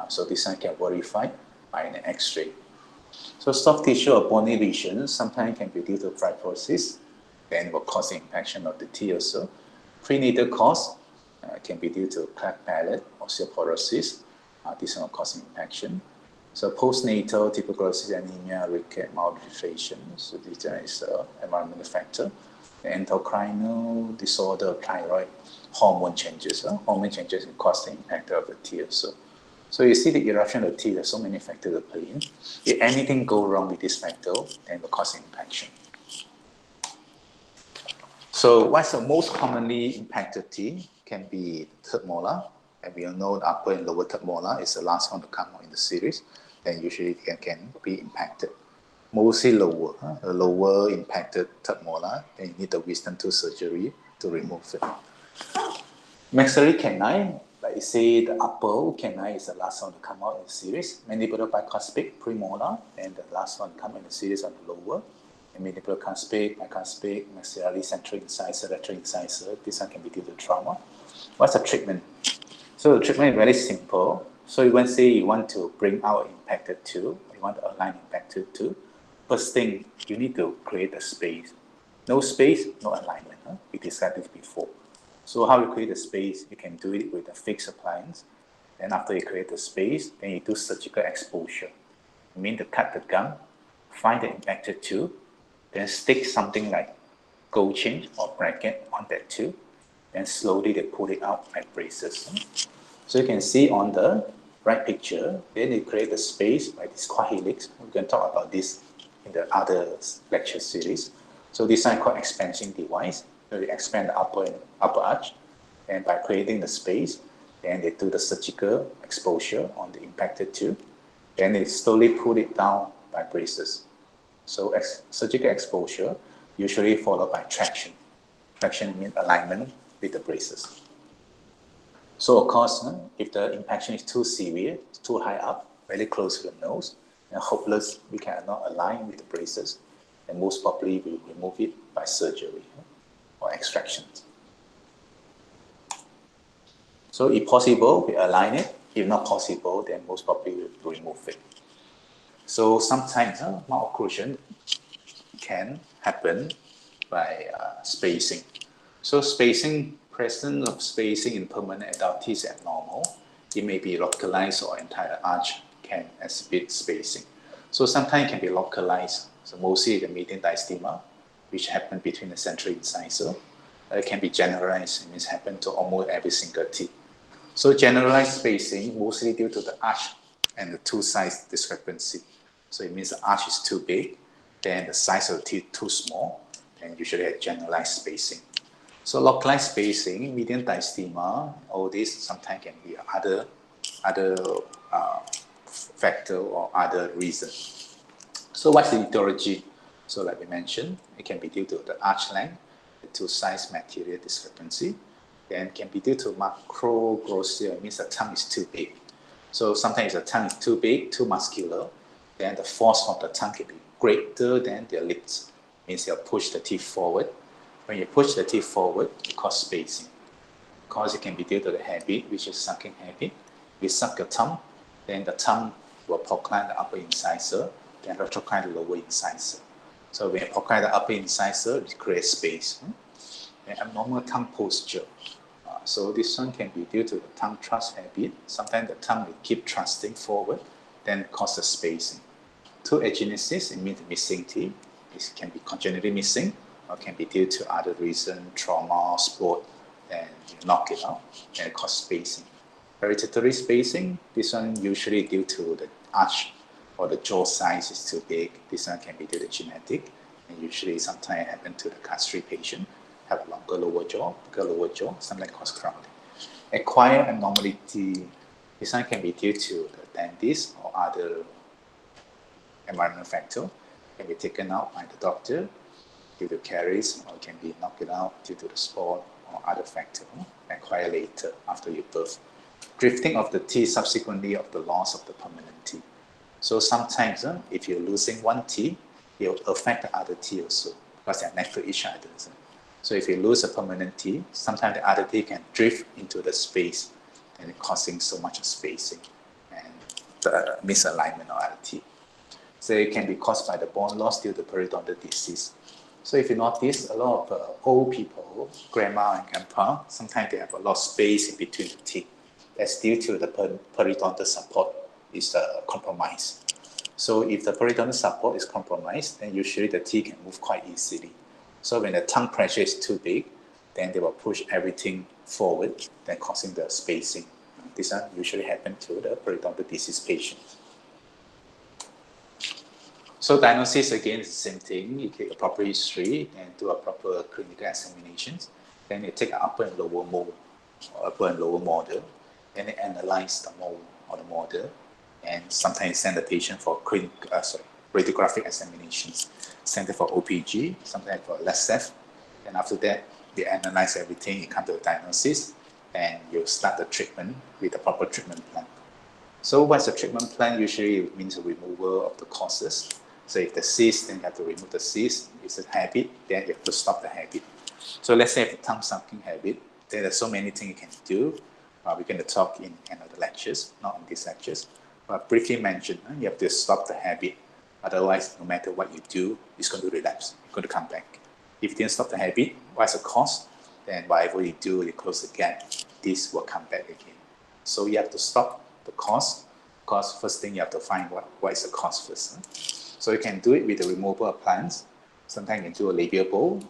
So this one can verify by an X-ray. So soft tissue or bony lesions sometimes can be due to fibrosis, then will cause the impaction of the teeth also. Prenatal cause can be due to cleft palate, osteoporosis. This one will cause impaction. So postnatal tuberculosis, anemia, ricket, malnutrition. So this is an environmental factor. The endocrinal disorder, thyroid, hormone changes. Hormone changes can cause the impact of the teeth also. So you see the eruption of the teeth, there's so many factors to play in. If anything go wrong with this factor, then it will cause impaction. So what's the most commonly impacted teeth? Can be third molar, and we all know the upper and lower third molar is the last one to come out in the series. Then usually it can be impacted. Mostly lower, the lower impacted third molar, then you need the wisdom tooth surgery to remove it. Maxillary canine, like I say, the upper canine is the last one to come out in the series. Mandibular bicuspid, premolar, and the last one to come in the series on the lower. And mandibular cuspid, bicuspid, maxillary central incisor, lateral incisor. This one can be due to trauma. What's the treatment? So the treatment is very simple. So you want to say you want to bring out impacted tooth, you want to align impacted tooth. First thing, you need to create a space. No space, no alignment. We discussed this before. So how you create a space, you can do it with a fixed appliance. Then after you create the space, then you do surgical exposure. You mean to cut the gum, find the impacted tooth, then stick something like gold chain or bracket on that tooth, then slowly they pull it out like braces. So you can see on the right picture, then you create a space by this quad helix. We can talk about this in the other lecture series. So this is called expansion device. So you expand the upper arch, And by creating the space, then they do the surgical exposure on the impacted tube. Then they slowly pull it down by braces. So surgical exposure usually followed by traction. Traction means alignment with the braces. So of course, if the impaction is too severe, too high up, very close to the nose, and hopeless, we cannot align with the braces, and most probably we will remove it by surgery or extraction. So if possible, we align it. If not possible, then most probably we will remove it. So sometimes malocclusion can happen by spacing. So spacing, presence of spacing in permanent adult teeth is abnormal. It may be localized or entire arch can exhibit spacing. So sometimes it can be localized. So mostly the median dyestima, which happen between the central incisor. It can be generalized, it means happen to almost every single teeth. So generalized spacing mostly due to the arch and the two size discrepancy. So it means the arch is too big, then the size of the teeth too small, and usually have generalized spacing. So localized spacing, median dyestima, all this sometimes can be other factor or other reason. So what's the etiology? So like we mentioned, it can be due to the arch length, the two size material discrepancy, then can be due to macroglossia, it means the tongue is too big. So sometimes the tongue is too big, too muscular, then the force of the tongue can be greater than the lips, means you'll push the teeth forward. When you push the teeth forward, it causes spacing. Because it can be due to the habit, which is sucking habit. You suck your tongue, then the tongue will procline the upper incisor, then retrocline the lower incisor. So when you procline the upper incisor, it creates space. An abnormal tongue posture. So this one can be due to the tongue thrust habit. Sometimes the tongue will keep thrusting forward, then causes spacing. Two agenesis, it means missing teeth. It can be congenitally missing, or can be due to other reason, trauma, sport, and you knock it out, and it causes spacing. Hereditary spacing, this one usually due to the arch or the jaw size is too big. This one can be due to genetic, and usually sometimes happen to the class 3 patient, have a longer lower jaw, bigger lower jaw, sometimes cause crowding. Acquired abnormality, this one can be due to the dentist or other environmental factor, can be taken out by the doctor due to caries, or can be knocked out due to the sport or other factor, acquire later after you birth. Drifting of the teeth subsequently of the loss of the permanent teeth. So sometimes if you're losing one teeth, it will affect the other teeth also, because they are next to each other. So if you lose a permanent teeth, sometimes the other teeth can drift into the space and causing so much spacing and the misalignment of other teeth. So it can be caused by the bone loss due to periodontal disease. So if you notice, a lot of old people, grandma and grandpa, sometimes they have a lot of space in between the teeth. That's due to the periodontal support is compromised. So if the periodontal support is compromised, then usually the teeth can move quite easily. So when the tongue pressure is too big, then they will push everything forward, then causing the spacing. This one usually happens to the periodontal disease patients. So diagnosis again is the same thing. You take a proper history and do a proper clinical examinations. Then you take an upper and lower mole, or upper and lower model, and they analyze the mole or the model, and sometimes send the patient for radiographic examinations. Send it for OPG, sometimes for LSF, and after that, they analyze everything, you come to a diagnosis, and you start the treatment with a proper treatment plan. So what's the treatment plan? Usually it means a removal of the causes. So if the cyst, then you have to remove the cyst. If it's a habit, then you have to stop the habit. So let's say if the tongue sucking habit, then there's so many things you can do. We're going to talk in another lectures, not in these lectures. But briefly mentioned, you have to stop the habit. Otherwise, no matter what you do, it's going to relapse. It's going to come back. If you didn't stop the habit, what's the cause? Then whatever you do, you close the gap, this will come back again. So you have to stop the cause. Because first thing you have to find what is the cause first. So you can do it with the removal appliance. Sometimes you can do a labial bowl.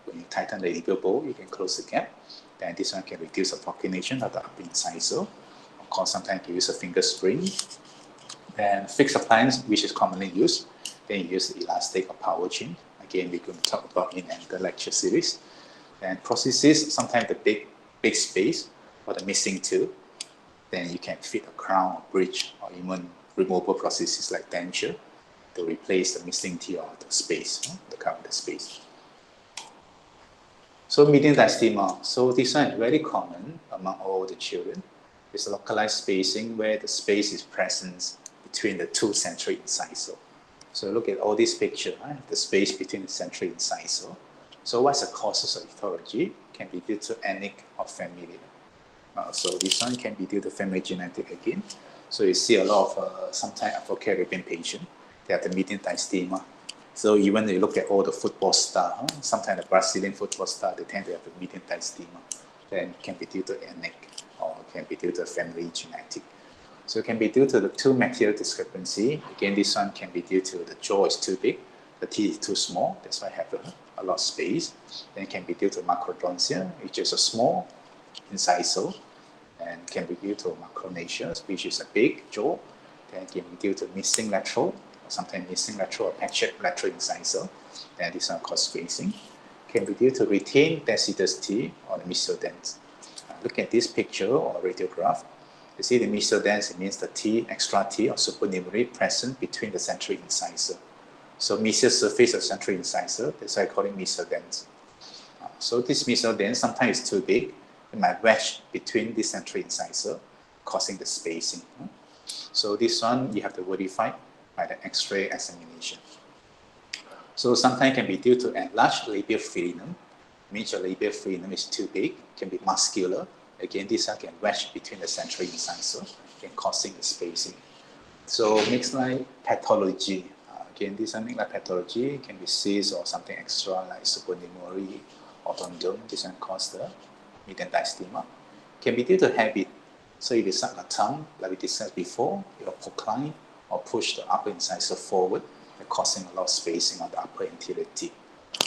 When you tighten the labial bowl, you can close the gap. Then this one can reduce the proclination of the upper incisor. Of course, sometimes you use a finger spring. Then fixed appliance, which is commonly used. Then you use elastic or power chain. Again, we're going to talk about in the lecture series. And prosthesis, sometimes the big big space or the missing tooth, then you can fit a crown or bridge or even removable prosthesis like denture to replace the missing teeth or the space, to cover the space. So median dyestima. So this one is very common among all the children. It's localized spacing where the space is present between the two central incisors. So look at all these pictures, right? The space between the central incisor. So what's the causes of ethology? Can be due to ethnic or familial. So this one can be due to family genetic again. So you see a lot of sometimes Afro-Caribbean patients, they have the median dyestima. So even if you look at all the football stars, sometimes the Brazilian football star, they tend to have a median dyestima. Then it can be due to ethnic or it can be due to family genetic. So it can be due to the two material discrepancy. Again, this one can be due to the jaw is too big, the teeth is too small, that's why I have a lot of space. Then it can be due to macrodontia, which is a small incisor, and can be due to macronasia, which is a big jaw. Then it can be due to missing lateral, or sometimes missing lateral or patched lateral incisor. Then this one called spacing. Can be due to retained decidus teeth or the mesodent. Look at this picture or radiograph. You see the mesodent, it means the teeth, extra teeth or supernumerary present between the central incisor. So mesial surface of central incisor, that's why I call it mesodent. So this mesodent sometimes is too big. It might wedge between the central incisor, causing the spacing. So this one you have to verify by the X-ray examination. So sometimes it can be due to enlarged labial frenum, means your labial frenum is too big, can be muscular. Again, this one can wedge between the central incisor, can causing the spacing. So mixed like pathology. Again, this one mixed like pathology can be cyst or something extra like supernumerary or tendon. This one cause the median dyestima. Can be due to habit. So if you suck the tongue, like we discussed before, you procline or push the upper incisor forward, causing a lot of spacing on the upper anterior teeth.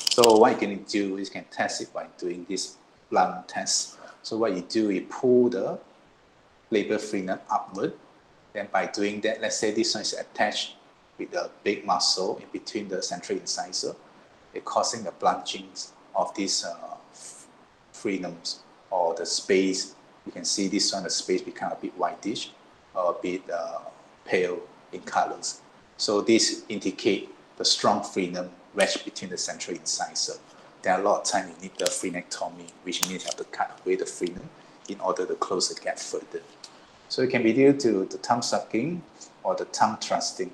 So what you can do is you can test it by doing this blunt test. So what you do, you pull the labial frenum upward. Then by doing that, let's say this one is attached with a big muscle in between the central incisor, it's causing the blunting of these frenums or the space. You can see this one, the space become a bit whitish or a bit pale in colors. So this indicate the strong frenum wedged between the central incisor. There are a lot of times you need the frenectomy, which means you have to cut away the frenum in order to close the gap further. So it can be due to the tongue sucking or the tongue thrusting.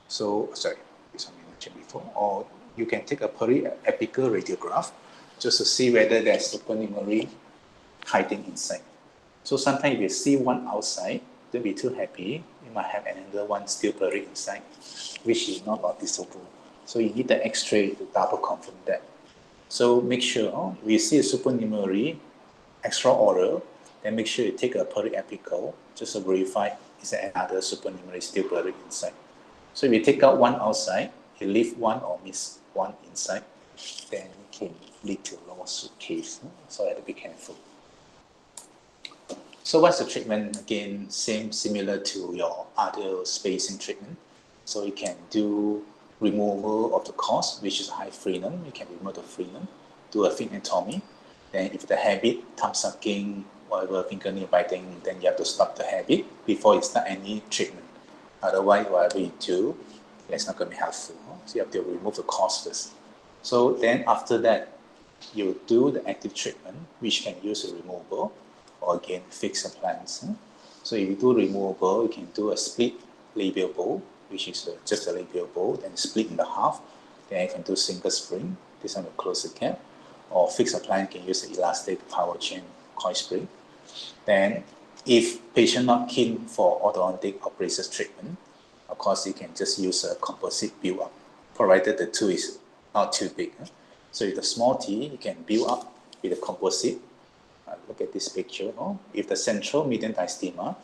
So, sorry, this one we mentioned before. Or you can take a periapical radiograph just to see whether there's supernumerary hiding inside. So sometimes if you see one outside, don't be too happy. You might have another one still buried inside, which is not noticeable. So you need the X-ray to double confirm that. So make sure we see a supernumerary extraoral, then make sure you take a periapical just to verify is there another supernumerary still buried inside. So if you take out one outside, you leave one or miss one inside, then it can lead to a lawsuit case. So you have to be careful. So what's the treatment? Again, similar to your other spacing treatment. So you can do removal of the cause, which is high frenum. You can remove the frenum, do a frenectomy. Then if the habit, thumb sucking, whatever, fingernail biting, then you have to stop the habit before you start any treatment. Otherwise, whatever you do, it's not going to be helpful. So you have to remove the cause first. So then after that, you do the active treatment, which can use a removal or again fixed appliance. So if you do removal, you can do a split labial bowl, which is just a labial bowl, then split in the half. Then you can do single spring, this one will close the gap. Or fixed appliance, you can use the elastic power chain coil spring. Then if patient not keen for orthodontic or braces treatment, of course you can just use a composite build up, provided the tooth is not too big. So with the small teeth, you can build up with a composite. Look at this picture. If the central median dyestima,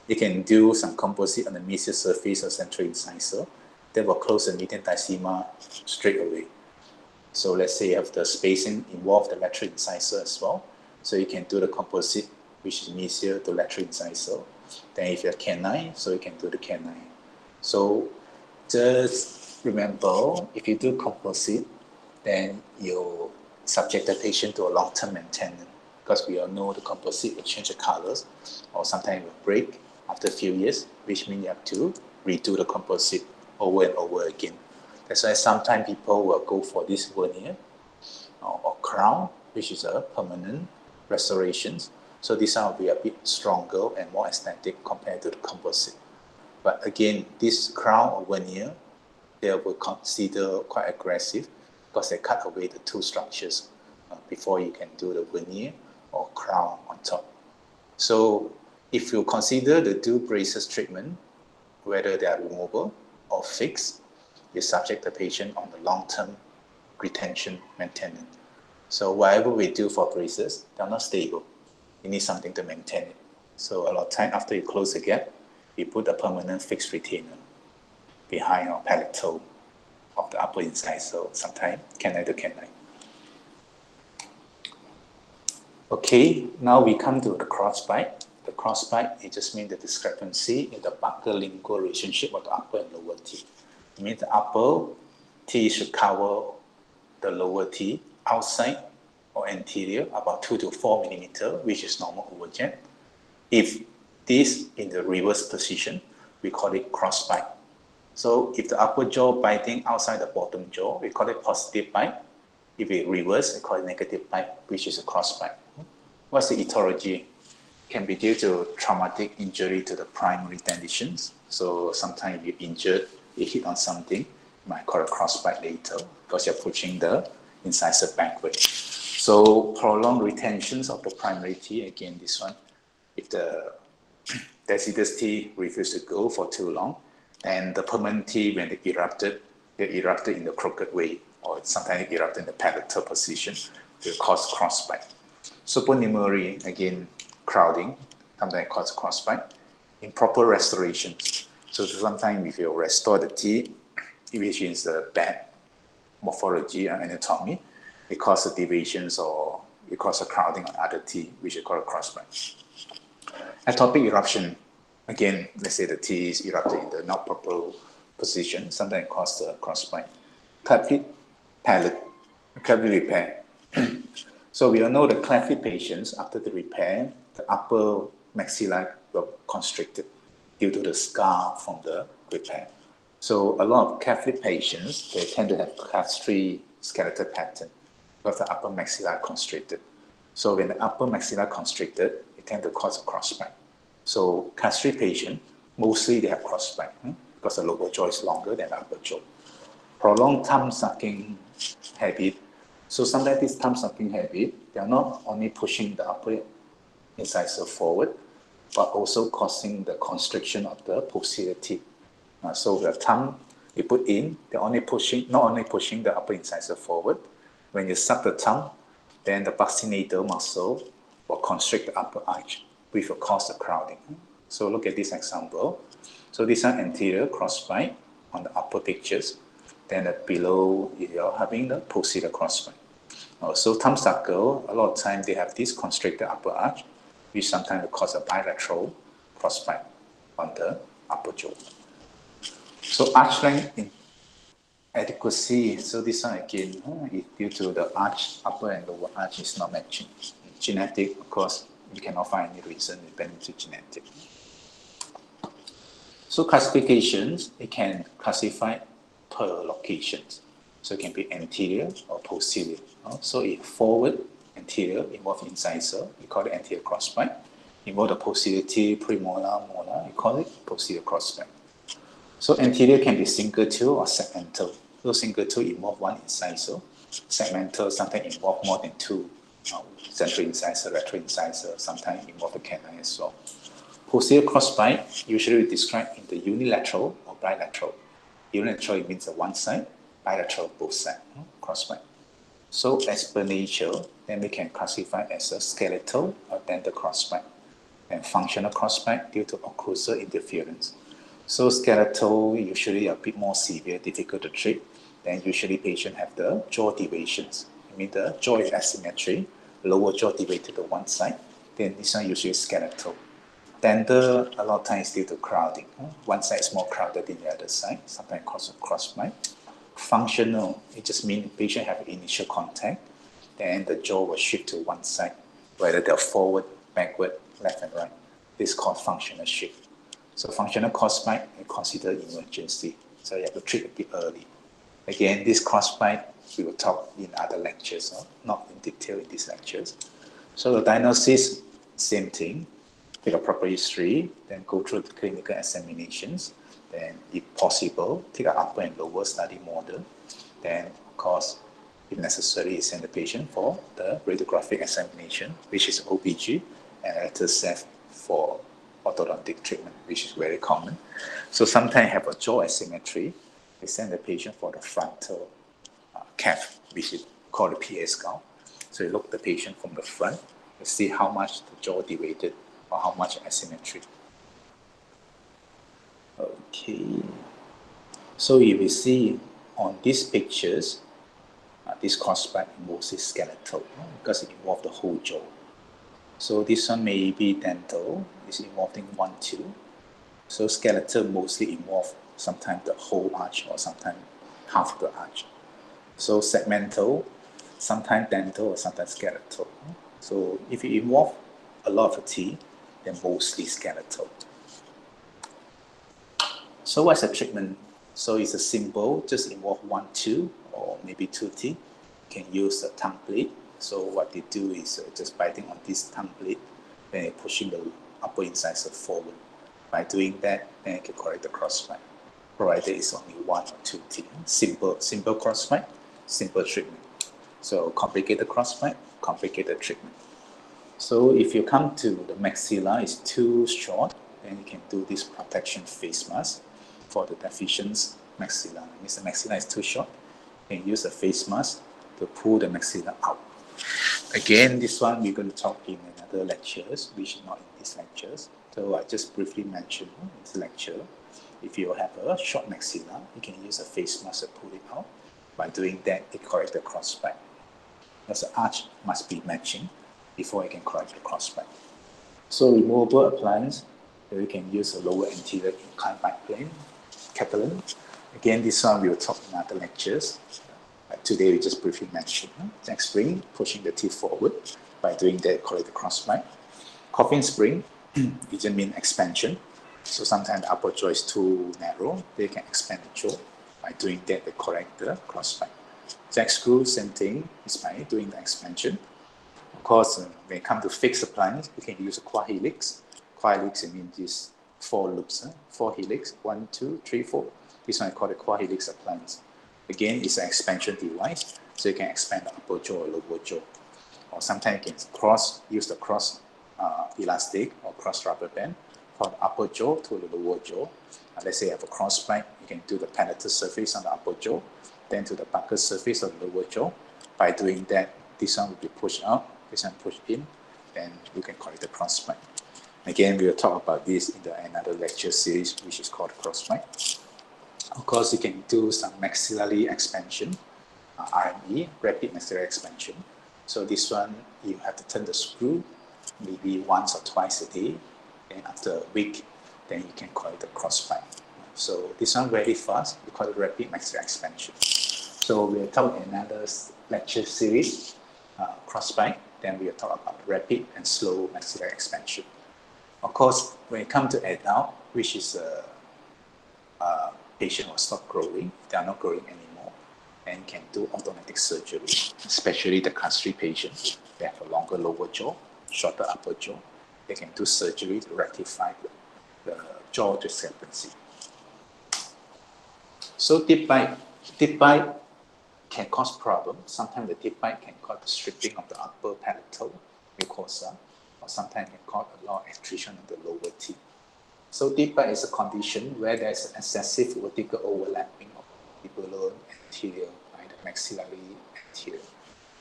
you can do some composite on the mesial surface of central incisor that will close the median dyestima straight away. So let's say you have the spacing involve the lateral incisor as well. So you can do the composite, which is mesial to lateral incisor. Then if you have canine, so you can do the canine. So just remember, if you do composite, then you subject the patient to a long-term maintenance. because we all know the composite will change the colors, or sometimes it will break after a few years, which means you have to redo the composite over and over again. That's why sometimes people will go for this veneer or crown, which is a permanent restoration. So this one will be a bit stronger and more aesthetic compared to the composite. But again, this crown or veneer, they will consider quite aggressive because they cut away the two structures before you can do the veneer or crown on top. So if you consider the two braces treatment, whether they are removable or fixed, you subject the patient on the long-term retention maintenance. So whatever we do for braces, they're not stable. You need something to maintain it. So a lot of time after you close the gap, you put a permanent fixed retainer behind or palatal of the upper incisor, sometimes canine to canine. Okay, now we come to the crossbite. The crossbite, it just means the discrepancy in the buccal-lingual relationship of the upper and lower teeth. It means the upper teeth should cover the lower teeth outside or anterior about 2 to 4 millimeter, which is normal overjet. If this in the reverse position, we call it crossbite. So if the upper jaw biting outside the bottom jaw, we call it positive bite. If it reverse, we call it negative bite, which is a crossbite. What's the etiology? Can be due to traumatic injury to the primary dentitions. So sometimes if you're injured, you hit on something, you might call a crossbite later because you're pushing the incisor backward. So prolonged retentions of the primary teeth, again this one, if the deciduous teeth refuse to go for too long, and the permanent teeth, when they erupted in the crooked way, or sometimes they erupt in the palatal position, will cause crossbite. Supernumerary, again, crowding, sometimes cause crossbite. Improper restoration. So sometimes if you restore the teeth, which is the bad morphology and anatomy, it causes deviations or it causes crowding on other teeth, which is called a crossbite. Atopic eruption, again, let's say the teeth is erupted in the not proper position, sometimes cause the crossbite. Cleft palate, cleft repair. So we all know the cleft patients, after the repair, the upper maxilla were constricted due to the scar from the repair. So a lot of cleft patients, they tend to have class 3 skeletal pattern because the upper maxilla constricted. So when the upper maxilla constricted, it tends to cause a crossbite. So class 3 patient, mostly they have crossbite because the lower jaw is longer than the upper jaw. Prolonged thumb sucking habit. So sometimes this thumb sucking habit, they are not only pushing the upper incisor forward, but also causing the constriction of the posterior teeth. So the thumb you put in, they're only pushing, not only pushing the upper incisor forward. When you suck the thumb, then the buccinator muscle will constrict the upper arch, which will cause the crowding. So look at this example. So this is anterior crossbite on the upper pictures. Then below, you're having the posterior crossbite. So thumb sucker, a lot of times they have this constricted upper arch, which sometimes will cause a bilateral crossbite on the upper jaw. So arch length inadequacy. So this one again is due to the arch, upper and lower arch is not matching. Genetic, of course, you cannot find any reason depending to genetic. So classifications, it can classify per locations. So it can be anterior or posterior. So if forward, anterior, involve incisor, you call it anterior crossbite. Involve the posterior teeth, premolar, molar, you call it posterior crossbite. So anterior can be single tooth or segmental. So single tooth involve one incisor. Segmental sometimes involve more than two. Central incisor, retro incisor, sometimes involve the canine as well. Posterior crossbite usually described in the unilateral or bilateral. Unilateral it means one side, bilateral both sides, crossbite. So as per nature, then we can classify as a skeletal or dental crossbite and functional crossbite due to occlusal interference. So skeletal usually a bit more severe, difficult to treat. Then usually patients have the jaw deviations. I mean the jaw is asymmetry, lower jaw deviated to one side. Then this one usually is skeletal. Dental a lot of times due to crowding. One side is more crowded than the other side, sometimes cause a crossbite. Functional, it just means patient have initial contact, then the jaw will shift to one side. whether they're forward, backward, left and right. This is called functional shift. So functional crossbite is considered emergency. So you have to treat a bit early. Again, this crossbite we will talk in other lectures, not in detail in these lectures. So the diagnosis, same thing. Take a proper history, then go through the clinical examinations. Then, if possible, take an upper and lower study model. Then, of course, if necessary, send the patient for the radiographic examination, which is OBG, and LTSF for orthodontic treatment, which is very common. So sometimes have a jaw asymmetry. They send the patient for the frontal cap, which is called the PA skull. So you look at the patient from the front, you see how much the jaw deviated or how much asymmetry. Okay. So if you see on these pictures, this crossbite mostly skeletal because it involves the whole jaw. So this one may be dental, it's involving 1, 2. So skeletal mostly involve sometimes the whole arch or sometimes half of the arch. So segmental, sometimes dental or sometimes skeletal. So if you involve a lot of teeth, then mostly skeletal. So what's the treatment? So it's a simple, just involve 1, 2 or maybe 2 teeth. You can use a tongue blade. So what they do is just biting on this tongue blade, then pushing the upper incisor forward. By doing that, then you can correct the crossbite, provided it's only 1 or 2 teeth. Simple crossbite, simple treatment. So complicated crossbite, complicated treatment. So if you come to the maxilla is too short, then you can do this protection face mask for the deficient maxilla. It means the maxilla is too short, you can use a face mask to pull the maxilla out. Again, this one we're going to talk in another lectures, which is not in these lectures. So I just briefly mentioned in this lecture, if you have a short maxilla, you can use a face mask to pull it out. By doing that, it corrects the crossbite. Because the arch must be matching before you can correct the crossbite. So removable appliance, you can use a lower anterior inclined bite plane, Catalan. Again, this one we will talk in other lectures. Today we just briefly mentioned neck spring, pushing the teeth forward. By doing that, correct the crossbite. Coffin spring, it just means expansion. So sometimes the upper jaw is too narrow, they can expand the jaw. By doing that, they correct the crossbite. Jack screw, same thing, is by doing the expansion. Of course, when it comes to fixed appliance, we can use a quad helix. Quad helix, it means these 4 loops, 4 helix, 1, 2, 3, 4. This one is called a quad helix appliance. Again, it's an expansion device, so you can expand the upper jaw or lower jaw. Or sometimes you can use the cross elastic or cross rubber band from the upper jaw to the lower jaw. Let's say you have a crossbite, you can do the palatal surface on the upper jaw, then to the buccal surface of the lower jaw. By doing that, this one will be pushed out, this one pushed in, then you can correct the crossbite. Again, we will talk about this in another lecture series, which is called crossbite. Of course, you can do some maxillary expansion, RME, rapid maxillary expansion. So this one, you have to turn the screw maybe once or twice a day. Then after a week, then you can correct the crossbite. So this one very fast, we call it rapid maxillary expansion. So we'll talk in another lecture series, crossbite. Then we'll talk about rapid and slow maxillary expansion. Of course, when it comes to adult, which is a patient will stop growing, they are not growing anymore, and can do orthodontic surgery, especially the class 3 patients. They have a longer lower jaw, shorter upper jaw. They can do surgery to rectify the jaw discrepancy. So deep bite can cause problems. Sometimes the deep bite can cause the stripping of the upper palatal mucosa, or sometimes can cause a lot of extrusion of the lower teeth. So deep bite is a condition where there is excessive vertical overlapping of the mandibular anterior by the maxillary anterior.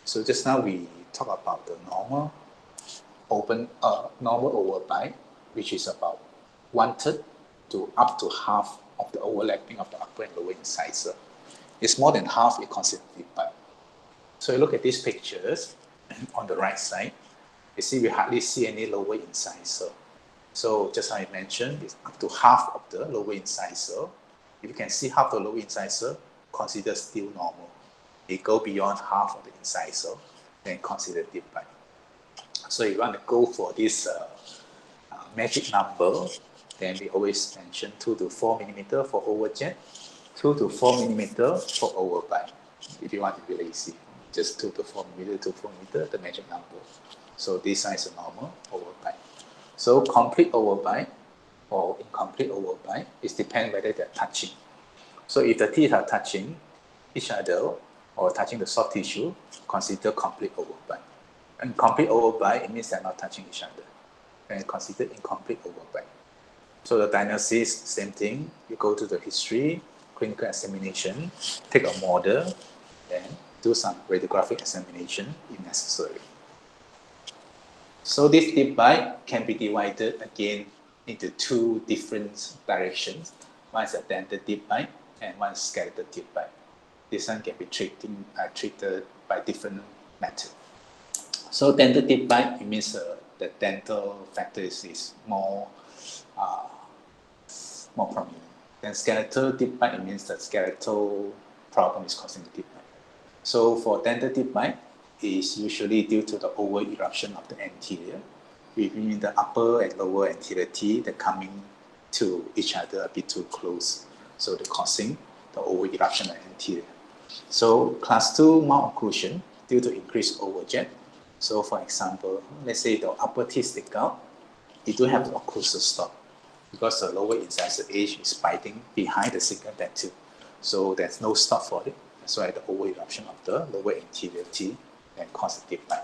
So just now we talked about the normal overbite, which is about 1/3 to up to half of the overlapping of the upper and lower incisor. It's more than half, it considered deep bite. So you look at these pictures on the right side, you see we hardly see any lower incisor. So just as I mentioned, it's up to half of the lower incisor. If you can see half the lower incisor, consider still normal. It go beyond half of the incisor, then consider deep bite. So you want to go for this magic number, then we always mention 2 to 4 millimeter for overjet, 2 to 4 millimeter for overbite. If you want to be lazy, just 2 to 4 millimeter to 4 millimeter, the magic number. So this one is a normal overbite. So complete overbite or incomplete overbite, it depends whether they're touching. So if the teeth are touching each other or touching the soft tissue, consider complete overbite. And complete overbite, it means they're not touching each other. And consider incomplete overbite. So the diagnosis, same thing. You go to the history, clinical examination, take a model, then do some radiographic examination if necessary. So this deep bite can be divided again into 2 different directions. One is a dental deep bite and one is skeletal deep bite. This one can be treated by different methods. So dental deep bite, it means the dental factor is more prominent. Then skeletal deep bite, it means the skeletal problem is causing the deep bite. So for dental deep bite, is usually due to the over eruption of the anterior, between the upper and lower anterior teeth that coming to each other a bit too close. So they're causing the over eruption of the anterior. So class 2 malocclusion due to increased overjet. So for example, let's say the upper teeth stick out, you do have the occlusal stop because the lower incisor edge is biting behind the single dentate. So there's no stop for it. That's why the over eruption of the lower anterior teeth and cause a deep bite.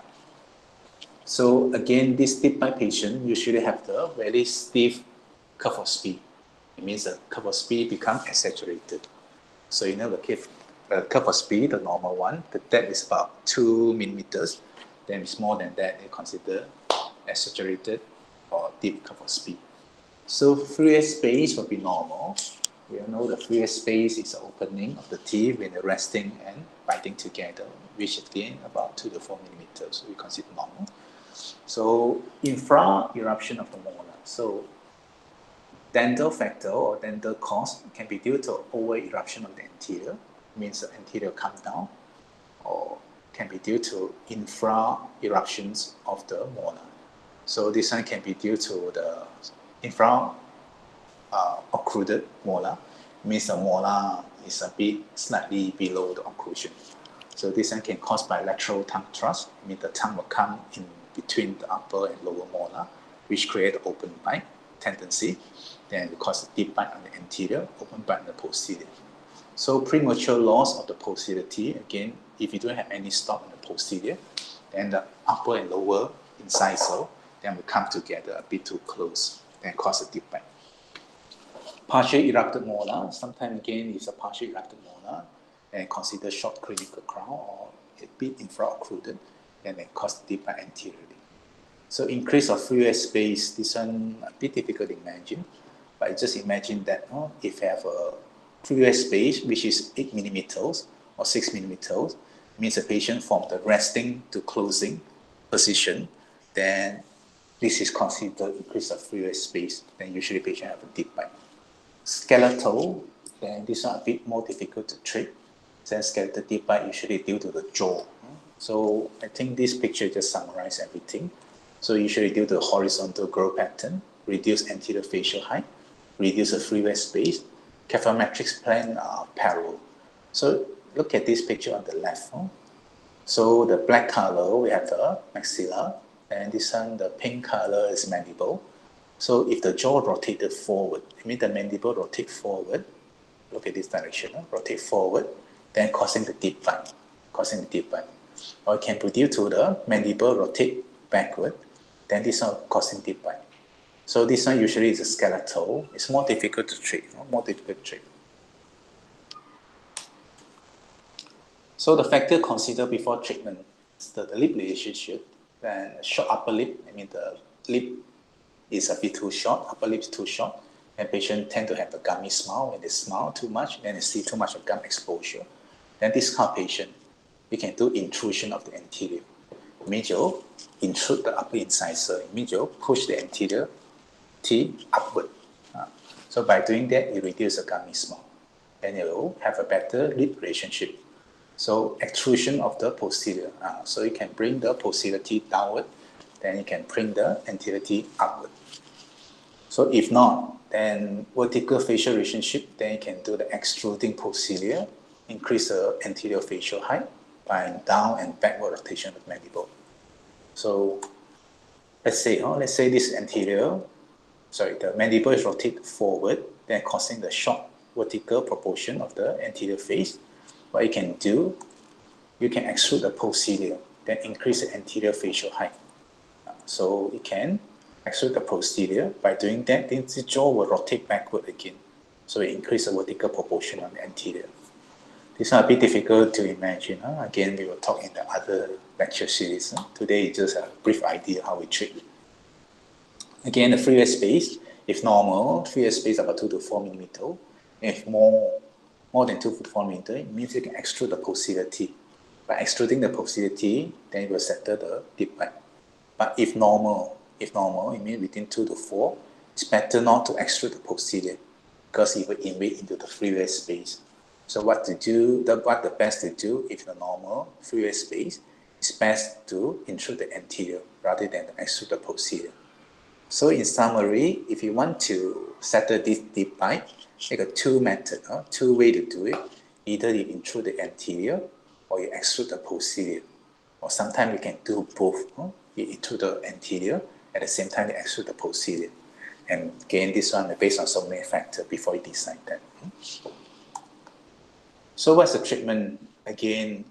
So again, this deep bite patient usually have the very stiff curve of speed. It means the curve of speed become exaggerated. So you know the curve of speed, the normal one, the depth is about 2 millimeters. Then it's more than that, they consider exaggerated or deep curve of speed. So fluid space will be normal. We all know the fluid space is the opening of the teeth when they're resting and biting together, which again about 2 to 4 millimeters. So we consider normal. So infra eruption of the molar. So dental factor or dental cause can be due to over eruption of the anterior, means the anterior come down, or can be due to infra eruptions of the molar. So this one can be due to the infra occluded molar, means the molar is a bit slightly below the occlusion. So this one can cause by lateral tongue thrust, means the tongue will come in between the upper and lower molar, which create open bite tendency. Then it causes deep bite on the anterior, open bite on the posterior. So premature loss of the posterior teeth, again, if you don't have any stop on the posterior, then the upper and lower incisor then will come together a bit too close, then cause a deep bite. Partial erupted molar, sometimes again it's a partial erupted molar, and consider short clinical crown or a bit infra-occluded, and then cause deep bite anteriorly. So increase of fluid space, this one a bit difficult to imagine, but just imagine that if you have a fluid space which is 8 millimeters or 6 millimeters, means the patient from the resting to closing position, then this is considered increase of fluid space, then usually patient have a deep bite. Skeletal, then this one a bit more difficult to treat. Then skeletal deep bite usually due to the jaw. So I think this picture just summarizes everything. So usually due to the horizontal growth pattern, reduce anterior facial height, reduce the fluid space, caphomatrix plane are parallel. So look at this picture on the left. So the black color, we have the maxilla, and this one, the pink color is mandible. So if the jaw rotated forward, it means the mandible rotate forward, look at this direction, rotate forward, then causing the deep bite, Or it can be due to the mandible rotate backward, then this one causing deep bite. So this one usually is a skeletal, it's more difficult to treat, So the factor considered before treatment is the lip relationship, then short upper lip, I mean the lip is a bit too short, upper lip is too short, and patients tend to have a gummy smile. When they smile too much, then they see too much of gum exposure. Then this kind of patient, we can do intrusion of the anterior. It means you intrude the upper incisor. It means you push the anterior teeth upward. So by doing that, you reduce the gummy smile, and you will have a better lip relationship. So extrusion of the posterior. So you can bring the posterior teeth downward, then you can bring the anterior teeth upward. So if not, then vertical facial relationship, then you can do the extruding posterior, increase the anterior facial height by down and backward rotation of mandible. So let's say this anterior, the mandible is rotated forward, then causing the short vertical proportion of the anterior face. What you can do, you can extrude the posterior, then increase the anterior facial height. So you can extrude the posterior. By doing that, then the jaw will rotate backward again. So it increases the vertical proportion on the anterior. These are a bit difficult to imagine. Again, we will talk in the other lecture series. Today is just a brief idea how we treat it. Again, the freeware space, if normal, freeware space about 2 to 4 millimeter. If more than 2 to 4 millimeter, it means you can extrude the posterior teeth. By extruding the posterior teeth, then you will settle the deep bite. But if normal, it means within 2 to 4, it's better not to extrude the posterior because it will invade into the freeware space. So what the best to do if the normal freeware space, it's best to intrude the anterior rather than extrude the posterior. So in summary, if you want to settle this deep bite, there are two methods, two ways to do it. Either you intrude the anterior or you extrude the posterior. Or sometimes you can do both. You intrude the anterior, at the same time you extrude the posterior. And again, this one is based on so many factors before you decide that. So what's the treatment? Again,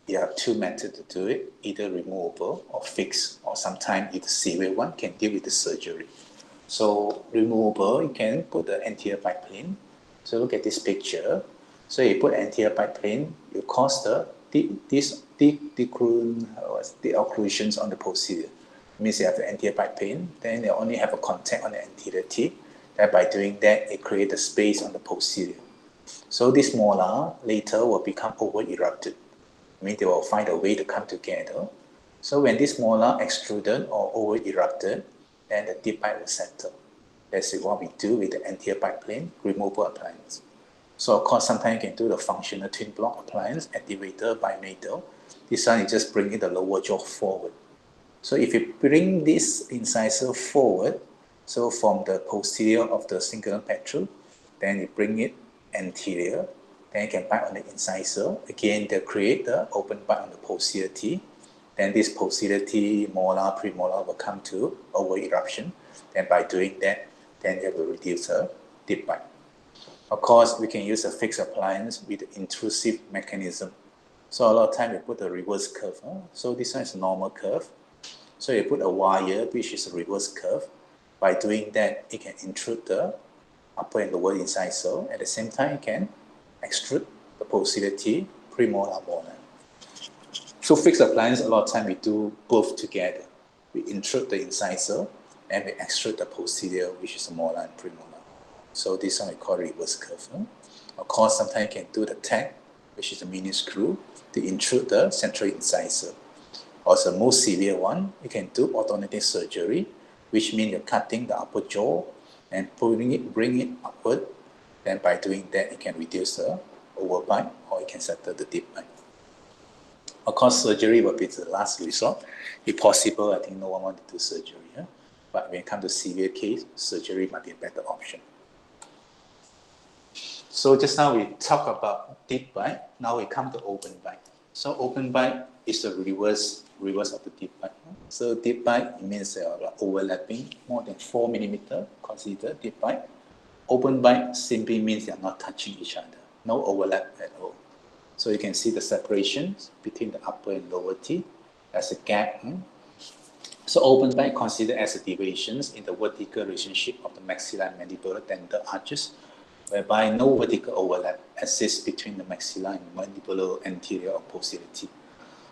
you have two methods to do it, either removable or fixed, or sometimes if the severe one can deal with the surgery. So removable, you can put the anterior bite plane. So look at this picture. So you put anterior bite plane, you cause the occlusions on the posterior. It means you have the anterior bite plane, then they only have a contact on the anterior teeth. That by doing that, it creates a space on the posterior. So this molar later will become over-erupted. I mean, they will find a way to come together. So when this molar extruded or over-erupted, then the deep bite will settle. That's what we do with the anterior bite plane removal appliance. So of course, sometimes you can do the functional twin block appliance, activator, bimetal. This one, you just bring the lower jaw forward. So if you bring this incisor forward, so from the posterior of the cingulum petrous, then you bring it anterior, then you can bite on the incisor. Again, they create the open bite on the posterior teeth. Then this posterior teeth, molar, premolar will come to over-eruption. Then by doing that, then they will reduce the deep bite. Of course, we can use a fixed appliance with the intrusive mechanism. So a lot of time we put a reverse curve. So this one is a normal curve. So you put a wire, which is a reverse curve. By doing that, it can intrude the upper and lower incisor. At the same time, you can extrude the posterior teeth, premolar, molar. So fixed appliance, a lot of time we do both together. We intrude the incisor and we extrude the posterior, which is a molar and premolar. So this one we call reverse curve. Of course, sometimes you can do the tack, which is a mini screw, to intrude the central incisor. Also, the most severe one, you can do orthodontic surgery, which means you're cutting the upper jaw and bring it upward. Then by doing that, you can reduce the overbite or you can settle the deep bite. Of course, surgery will be the last resort. If possible, I think no one wants to do surgery. But when it comes to severe case, surgery might be a better option. So just now we talk about deep bite. Now we come to open bite. So open bite is the reverse of the deep bite. So deep bite means they are overlapping more than 4 millimeter, considered deep bite. Open bite simply means they are not touching each other. No overlap at all. So you can see the separations between the upper and lower teeth. There's a gap. So open bite considered as a deviations in the vertical relationship of the maxilla and mandibular dental arches, whereby no vertical overlap exists between the maxilla and mandibular anterior or posterior teeth.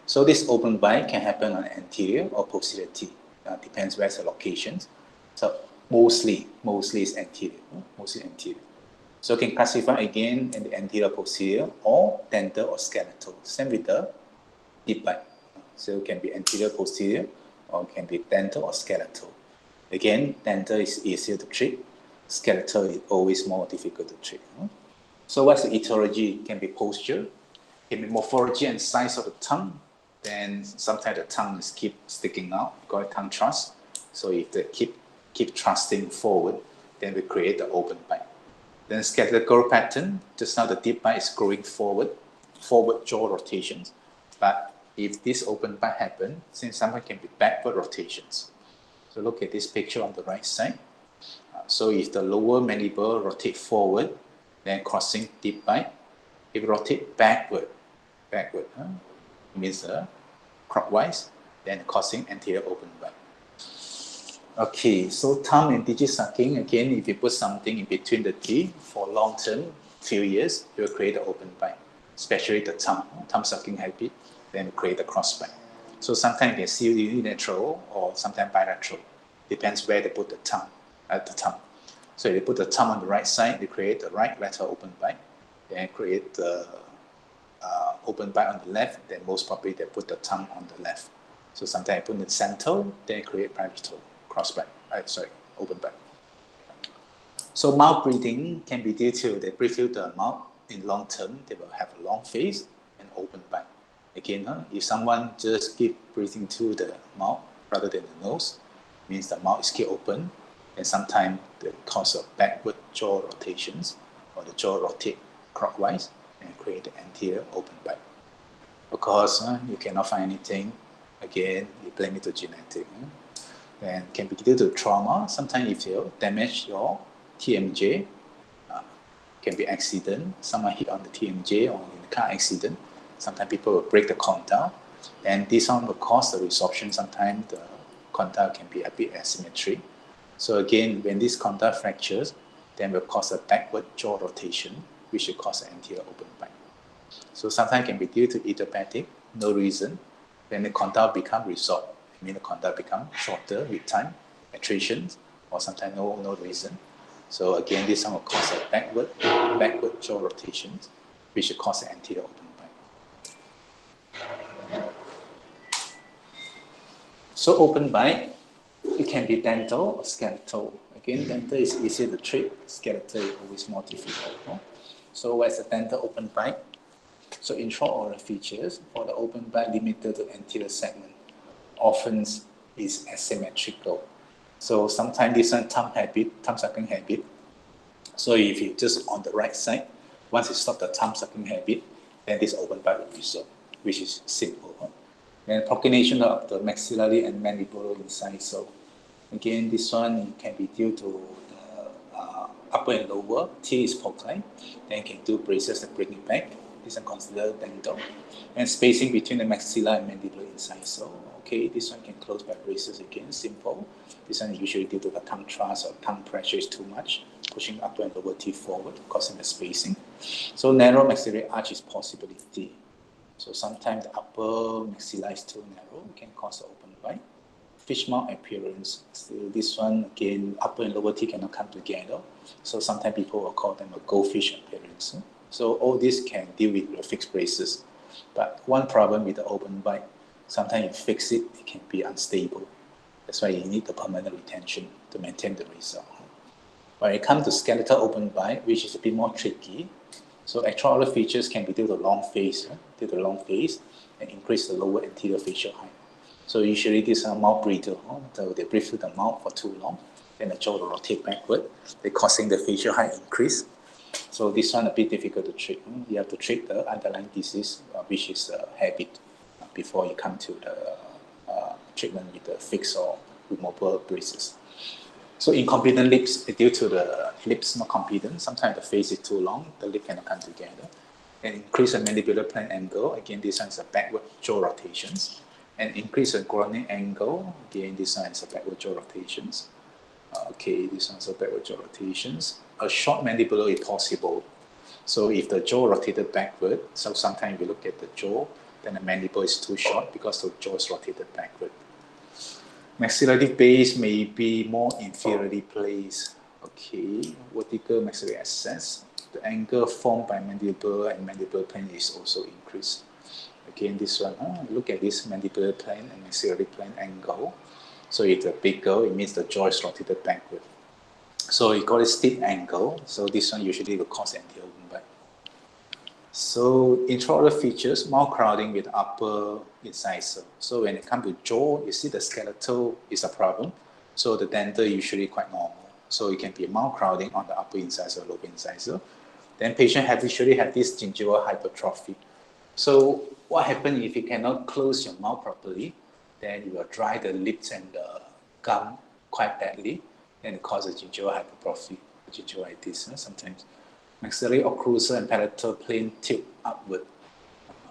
So this open bite can happen on anterior or posterior teeth. Depends where's the locations. So mostly is anterior. Mostly anterior. So you can classify again in the anterior, posterior, or dental or skeletal. Same with the deep bite. So it can be anterior, posterior, or it can be dental or skeletal. Again, dental is easier to treat. Skeletal is always more difficult to treat. So what's the ethology? It can be posture, it can be morphology and size of the tongue, then sometimes the tongue is keep sticking out, we call it tongue thrust. So if they keep thrusting forward, then we create the open bite. Then skeletal growth pattern, just now the deep bite is growing forward jaw rotations. But if this open bite happens, since sometimes can be backward rotations. So look at this picture on the right side. So if the lower mandible rotate forward, then crossing deep bite. If it rotate backward, means clockwise, then causing anterior open bite. Okay, so thumb and digit sucking, again, if you put something in between the teeth for long term, few years, you will create an open bite, especially the thumb sucking habit, then create a crossbite. So sometimes you can see unilateral or sometimes bilateral, depends where they put the thumb at the thumb. So if they put the thumb on the right side, they create the right lateral open bite, then create the open bite on the left, then most probably they put the thumb on the left. So sometimes I put in the center, then create parietal crossbite, open bite. So mouth breathing can be due to they breathe through the mouth. In long term, they will have a long face and open bite. Again, if someone just keep breathing through the mouth rather than the nose, means the mouth is keep open, and sometimes the cause of backward jaw rotations or the jaw rotate clockwise and create the anterior open bite. Of course, you cannot find anything. Again, you blame it to genetic. Then can be due to trauma. Sometimes if you damage your TMJ, can be accident. Someone hit on the TMJ or in a car accident. Sometimes people will break the condyle, and this one will cause the resorption. Sometimes the condyle can be a bit asymmetry. So again, when this condyle fractures, then will cause a backward jaw rotation, which will cause an anterior open bite. So sometimes it can be due to idiopathic, no reason. Then the condyle become resorbed. I mean the condyle become shorter with time, attrition, or sometimes no reason. So again, this one will cause a backward jaw rotations, which will cause an anterior open bite. So open bite, it can be dental or skeletal. Again, dental is easier to treat, skeletal is always more difficult. No? So where's the dental open bite? So intraoral features for the open bite limited to anterior segment often is asymmetrical. So sometimes this one thumb sucking habit. So if you just on the right side, once you stop the thumb sucking habit, then this open bite will resolve, which is simple. Then propagation of the maxillary and mandibular incisor. Again, this one can be due to the upper and lower teeth is foci. Then you can do braces and bring it back. This one considered dental. And spacing between the maxilla and mandibular incisor. Okay, this one can close by braces again, simple. This one is usually due to the tongue thrust or tongue pressure is too much, pushing upper and lower teeth forward, causing the spacing. So narrow maxillary arch is possibility. So sometimes the upper maxilla is too narrow, can cause the open bite. Fish mouth appearance. So this one, again, upper and lower teeth cannot come together. So sometimes people will call them a goldfish appearance. So all this can deal with the fixed braces. But one problem with the open bite, sometimes you fix it, it can be unstable. That's why you need the permanent retention to maintain the result. When it comes to skeletal open bite, which is a bit more tricky, so extraoral features can be due to long face, and increase the lower anterior facial height. So usually these are mouth breather, so they breathe through the mouth for too long, then the jaw will rotate backward, they're causing the facial height increase. So this one a bit difficult to treat. You have to treat the underlying disease, which is a habit, before you come to the treatment with the fixed or removable braces. So incompetent lips, due to the lips not competent, sometimes the face is too long, the lip cannot come together. And increase the mandibular plane angle, again this one is a backward jaw rotations. And increase the groin angle, again this one is a backward jaw rotations. Okay, this one is a backward jaw rotations. A short mandibular is possible. So if the jaw rotated backward, so sometimes we look at the jaw, then the mandible is too short because the jaw is rotated backward. Maxillary base may be more inferiorly placed. Okay, vertical maxillary access. The angle formed by mandible and mandibular plane is also increased. Again, this one, look at this mandibular plane and maxillary plane angle. So if the bigger, it means the jaw is rotated backward. So you call it steep angle. So this one usually will cause anterior open bite. So intraoral features, more crowding with upper incisor. So when it comes to jaw, you see the skeletal is a problem. So the dental usually quite normal. So it can be more crowding on the upper incisor, lower incisor. Then patient usually have this gingival hypertrophy. So what happens if you cannot close your mouth properly? Then you will dry the lips and the gum quite badly, and it causes gingival hypertrophy, gingivitis sometimes. Maxillary occlusal and palatal plane tilt upward.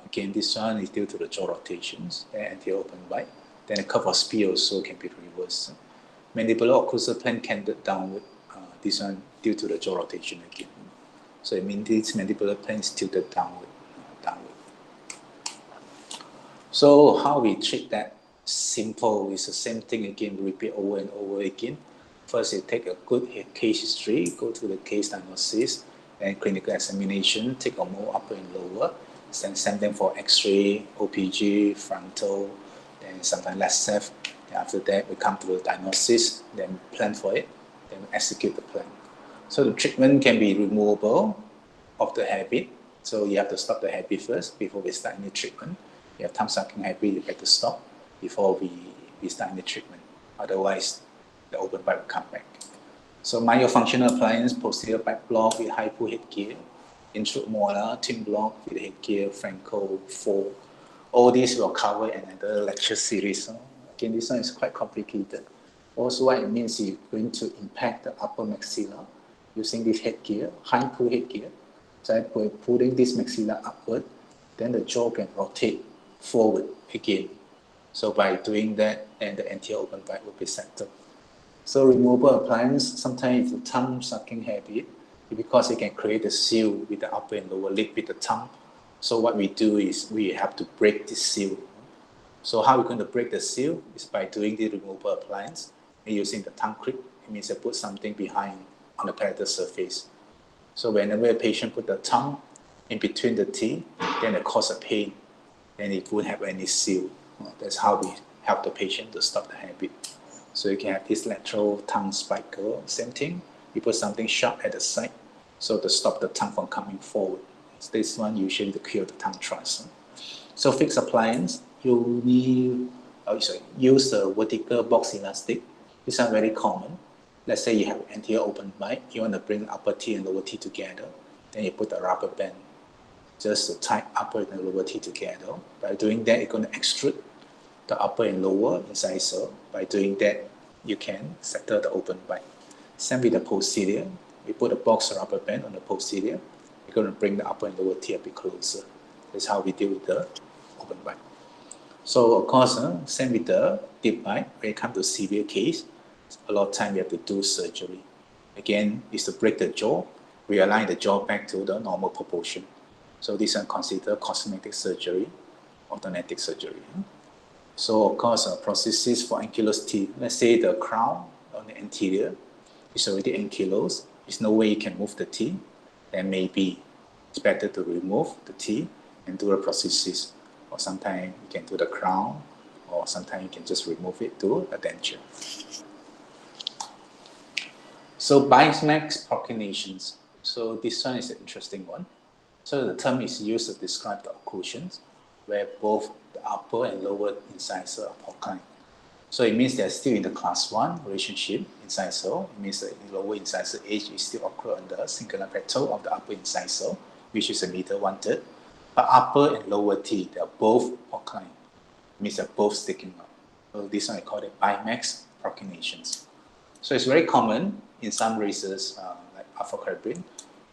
Again, this one is due to the jaw rotations and anterior open bite. Then the curve of spear also can be reversed. Mandibular occlusal plane canted downward. This one due to the jaw rotation again. So it means this mandibular plane is tilted downward. So how we treat that? Simple. It's the same thing again. Repeat over and over again. First, you take a good case history, go to the case diagnosis, and clinical examination, take a more upper and lower, then send them for X-ray, OPG, frontal, then sometimes less safe. After that, we come to the diagnosis, then plan for it, then execute the plan. So the treatment can be removable of the habit. So you have to stop the habit first before we start any treatment. You have tongue sucking habit, you have to stop before we start any treatment. Otherwise, the open bite will come back. So myofunctional appliance, posterior bite block with hypo headgear, intramolar twin block with headgear, Franco 4. All these will cover another lecture series. Again, this one is quite complicated. Also, what it means is you're going to impact the upper maxilla using this headgear, hypo headgear. So by pulling this maxilla upward, then the jaw can rotate forward again. So by doing that, and the anterior open bite will be settled. So removable appliance, sometimes the tongue sucking habit, because it can create a seal with the upper and lower lip with the tongue. So what we do is we have to break this seal. So how we're going to break the seal is by doing the removable appliance and using the tongue clip. It means I put something behind on the palatal surface. So whenever a patient put the tongue in between the teeth, then it causes a pain, and it won't have any seal. That's how we help the patient to stop the habit. So you can have this lateral tongue spiker, same thing. You put something sharp at the side, so to stop the tongue from coming forward. So this one usually to cure the tongue thrust. So fixed appliance, you need use a vertical box elastic. This is very common. Let's say you have anterior open bite, you want to bring upper teeth and lower teeth together, then you put a rubber band just to tie upper and lower teeth together. By doing that, you're going to extrude the upper and lower incisor. By doing that, you can settle the open bite. Same with the posterior. We put a box rubber band on the posterior. We're going to bring the upper and lower teeth a bit closer. That's how we deal with the open bite. So of course, same with the deep bite. When it comes to severe case, a lot of time we have to do surgery. Again, is to break the jaw, realign the jaw back to the normal proportion. So this is considered cosmetic surgery, orthodontic surgery. So of course, prosthesis for ankylosed teeth. Let's say the crown on the anterior is already ankylosed. There's no way you can move the teeth. Then maybe it's better to remove the teeth and do a prosthesis. Or sometimes you can do the crown, or sometimes you can just remove it to a denture. So bimax proclinations. So this one is an interesting one. So the term is used to describe the occlusions where both the upper and lower incisor are proclined. So it means they're still in the class 1 relationship incisor. It means the lower incisor edge is still occur on the singular plateau of the upper incisor, which is a meter 1/3. But upper and lower teeth, they are both proclined. It means they're both sticking out. So this one I call it bimax proclinations. So it's very common in some races like Afro-Caribbean,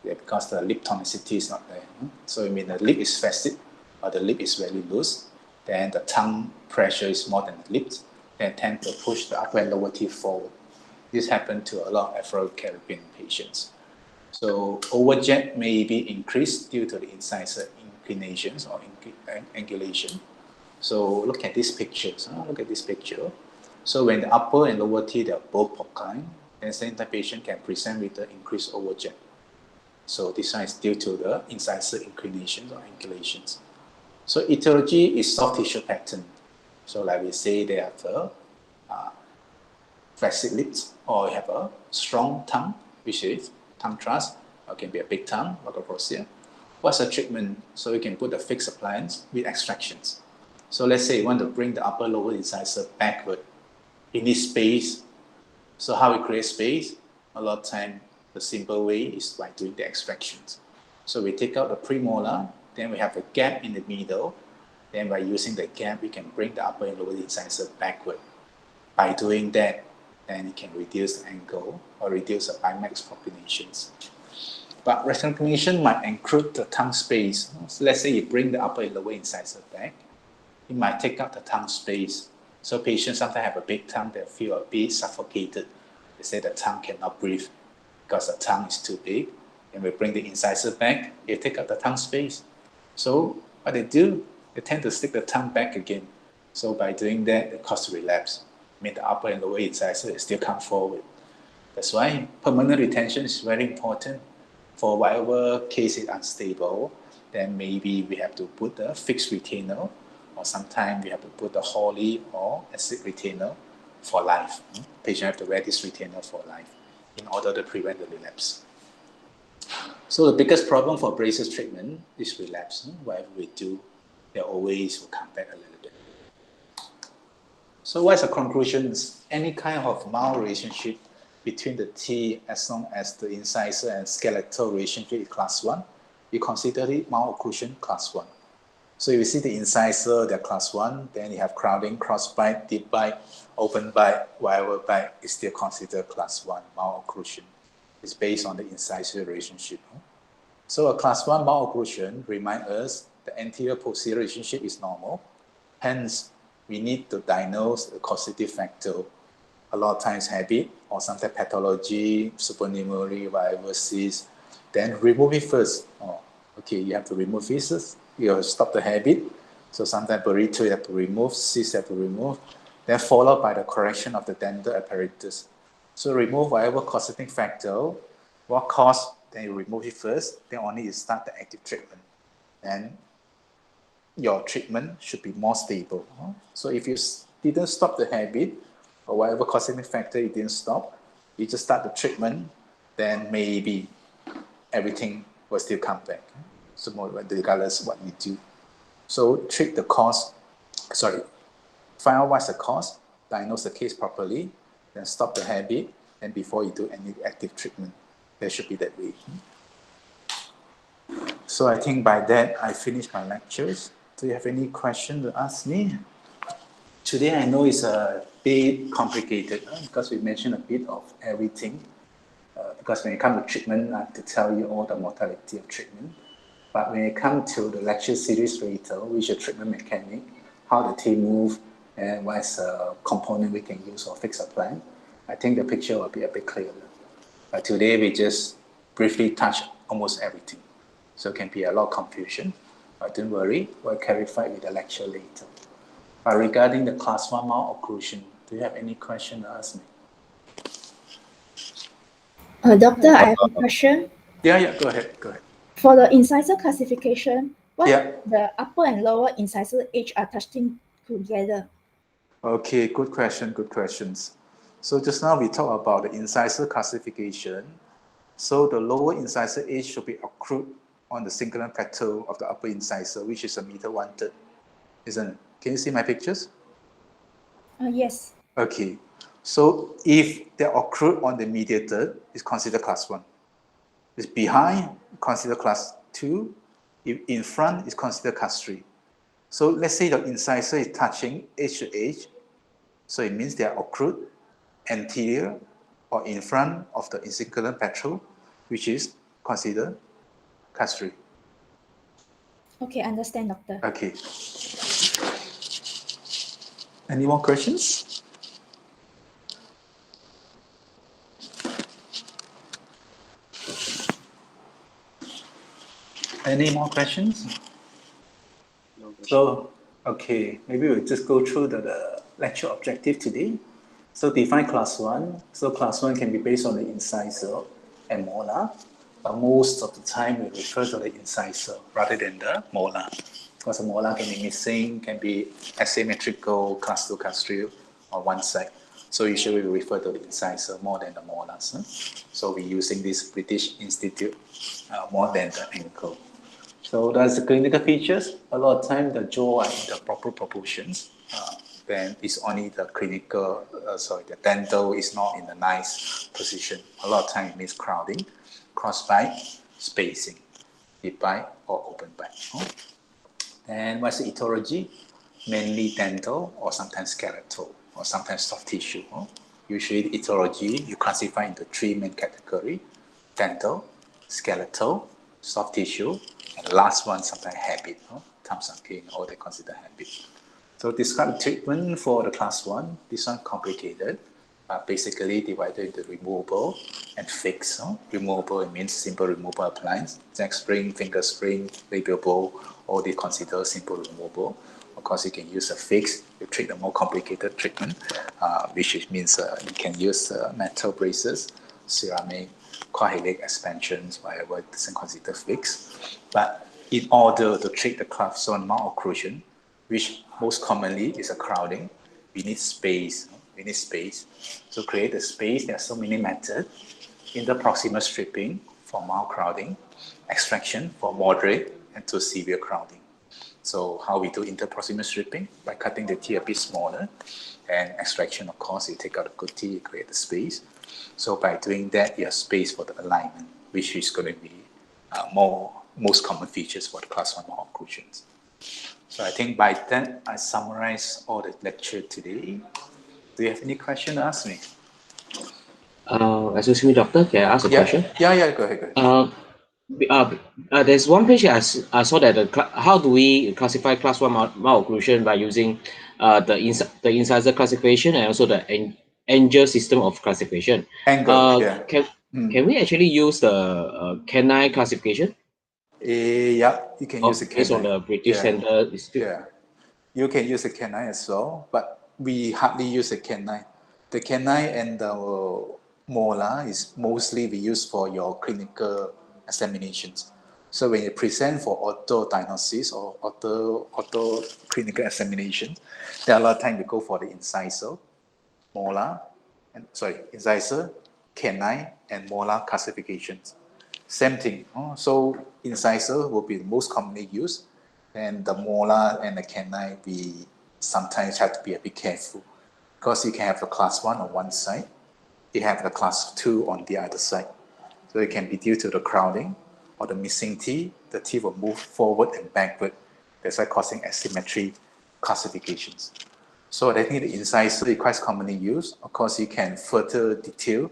because the lip tonicity is not there. So I mean the lip is flaccid, or the lip is very loose, then the tongue pressure is more than the lips, then tend to push the upper and lower teeth forward. This happens to a lot of Afro-Caribbean patients. So overjet may be increased due to the incisor inclinations or angulation. So look at this picture. Look at this picture. So when the upper and lower teeth are both proclined, then same type patient can present with the increased overjet. So this one is due to the incisor inclinations or angulations. So ethology is soft tissue pattern. So like we say, they have a flaccid lips, or you have a strong tongue, which is tongue thrust, or can be a big tongue, logophosia, What's the treatment? So you can put a fixed appliance with extractions. So let's say you want to bring the upper lower incisor backward. You need space. So how we create space? A lot of time, the simple way is by doing the extractions. So we take out the premolar, then we have a gap in the middle. Then by using the gap, we can bring the upper and lower incisor backward. By doing that, then you can reduce the angle or reduce the bimax populations. But recognition might include the tongue space. So let's say you bring the upper and lower incisor back, it might take out the tongue space. So patients sometimes have a big tongue, they feel a bit suffocated. They say the tongue cannot breathe because the tongue is too big. And we bring the incisor back, you take out the tongue space. So what they do, they tend to stick the tongue back again. So by doing that, it causes relapse. I mean, the upper and lower incisor still come forward. That's why permanent retention is very important. For whatever case is unstable, then maybe we have to put a fixed retainer, or sometimes we have to put a Hawley or acid retainer for life. Patient have to wear this retainer for life in order to prevent the relapse. So the biggest problem for braces treatment is relapse. Whatever we do, they always will come back a little bit. So what's the conclusion? Any kind of mal-relationship between the teeth as long as the incisor and skeletal relationship is class 1, we consider it malocclusion class 1. So if you see the incisor, they're class 1, then you have crowding, crossbite, deep bite, open bite, whatever bite is still considered class 1 malocclusion. It's based on the incisor relationship. So a class 1 malocclusion reminds us the anterior-posterior relationship is normal. Hence, we need to diagnose the causative factor. A lot of times habit or sometimes pathology, supernumerary, whatever cyst. Then remove it first. Okay, you have to remove it first. You have to stop the habit. So sometimes burrito you have to remove, cyst you have to remove. Then followed by the correction of the dental apparatus. So remove whatever causative factor, what cause, then you remove it first, then only you start the active treatment. And your treatment should be more stable. So if you didn't stop the habit, or whatever causative factor you didn't stop, you just start the treatment, then maybe everything will still come back. So regardless what you do. So treat the cause, find out what's the cause, diagnose the case properly, then stop the habit, and before you do any active treatment. There should be that way. So I think by that, I finished my lectures. Do you have any question to ask me? Today I know it's a bit complicated because we mentioned a bit of everything. Because when it comes to treatment, I have to tell you all the modality of treatment. But when it comes to the lecture series later, which is treatment mechanic, how the teeth move, and what's a component we can use or fix a plan, I think the picture will be a bit clearer. Today we just briefly touch almost everything. So it can be a lot of confusion. But don't worry, we'll clarify with the lecture later. But regarding the class 1 malocclusion, do you have any question to ask me? Doctor, I have a question. Yeah, go ahead. For the incisor classification, what Yeah. the upper and lower incisor edge are touching together? Okay, good questions. So just now we talked about the incisor classification. So the lower incisor edge should be occlude on the cingulate plateau of the upper incisor, which is 1.1/3 meters, isn't it? Can you see my pictures? Yes. Okay. So if they occlude on the mediator, it's considered class 1. It's behind, considered class 2. If in front, it's considered class 3. So let's say the incisor is touching edge to edge. So it means they are occlude anterior or in front of the incingulate plateau, which is considered class 3. Okay, understand, doctor. Okay. Any more questions? Any more questions? No question. So, okay, maybe we'll just go through the lecture objective today. So define class 1. So class 1 can be based on the incisor and molar, but most of the time we refer to the incisor rather than the molar. Because the molar can be missing, can be asymmetrical, class 2, class 3 on one side. So usually we refer to the incisor more than the molars. So we're using this British Institute more than the ankle. So that's the clinical features. A lot of time the jaw are in the proper proportions. Then it's only the clinical, the dental is not in a nice position. A lot of time it means crowding, crossbite, spacing, deep bite or open bite. And what's the ethology? Mainly dental or sometimes skeletal or sometimes soft tissue. Usually the ethology you classify into 3 main categories: dental, skeletal, soft tissue, and the last one sometimes habit. Thumbs and cane, all they consider habit. So describe the treatment for the class 1. This one complicated. Basically divided into removable and fixed. Removable, it means simple removal appliance. Neck spring, finger spring, labial bow, all they consider simple removable. Of course, you can use a fix. You treat the more complicated treatment, which means you can use metal braces, ceramic, coagulate expansions, whatever doesn't consider fixed. But in order to treat the class 1 malocclusion, which most commonly is a crowding, we need space. We need space. So create a space. There are so many methods. Interproximal stripping for mild crowding, extraction for moderate and to severe crowding. So how we do interproximal stripping? By cutting the teeth a bit smaller, and extraction, of course, you take out the good teeth, you create the space. So by doing that, you have space for the alignment, which is going to be most common features for the class 1 malocclusions. So I think by that, I summarize all the lecture today. Do you have any question to ask me? Excuse me, doctor, can I ask a question? Yeah, go ahead. There's one page I saw that how do we classify class 1 malocclusion by using the incisor classification and also the angle system of classification. Angle, yeah. Can we actually use the canine classification? Yeah, you can use the canine. Based on the British Center Institute. Yeah, you can use the canine as well, but we hardly use the canine. The canine and the molar is mostly we use for your clinical examinations. So when you present for auto diagnosis or auto clinical examination, there are a lot of time we go for the incisor, incisor, canine, and molar classifications. Same thing. So incisor will be the most commonly used, and the molar and the canine we sometimes have to be a bit careful because you can have the class 1 on one side, you have the class 2 on the other side. So it can be due to the crowding or the missing teeth. The teeth will move forward and backward. That's why causing asymmetry classifications. So I think the incisor is quite commonly used. Of course, you can further detail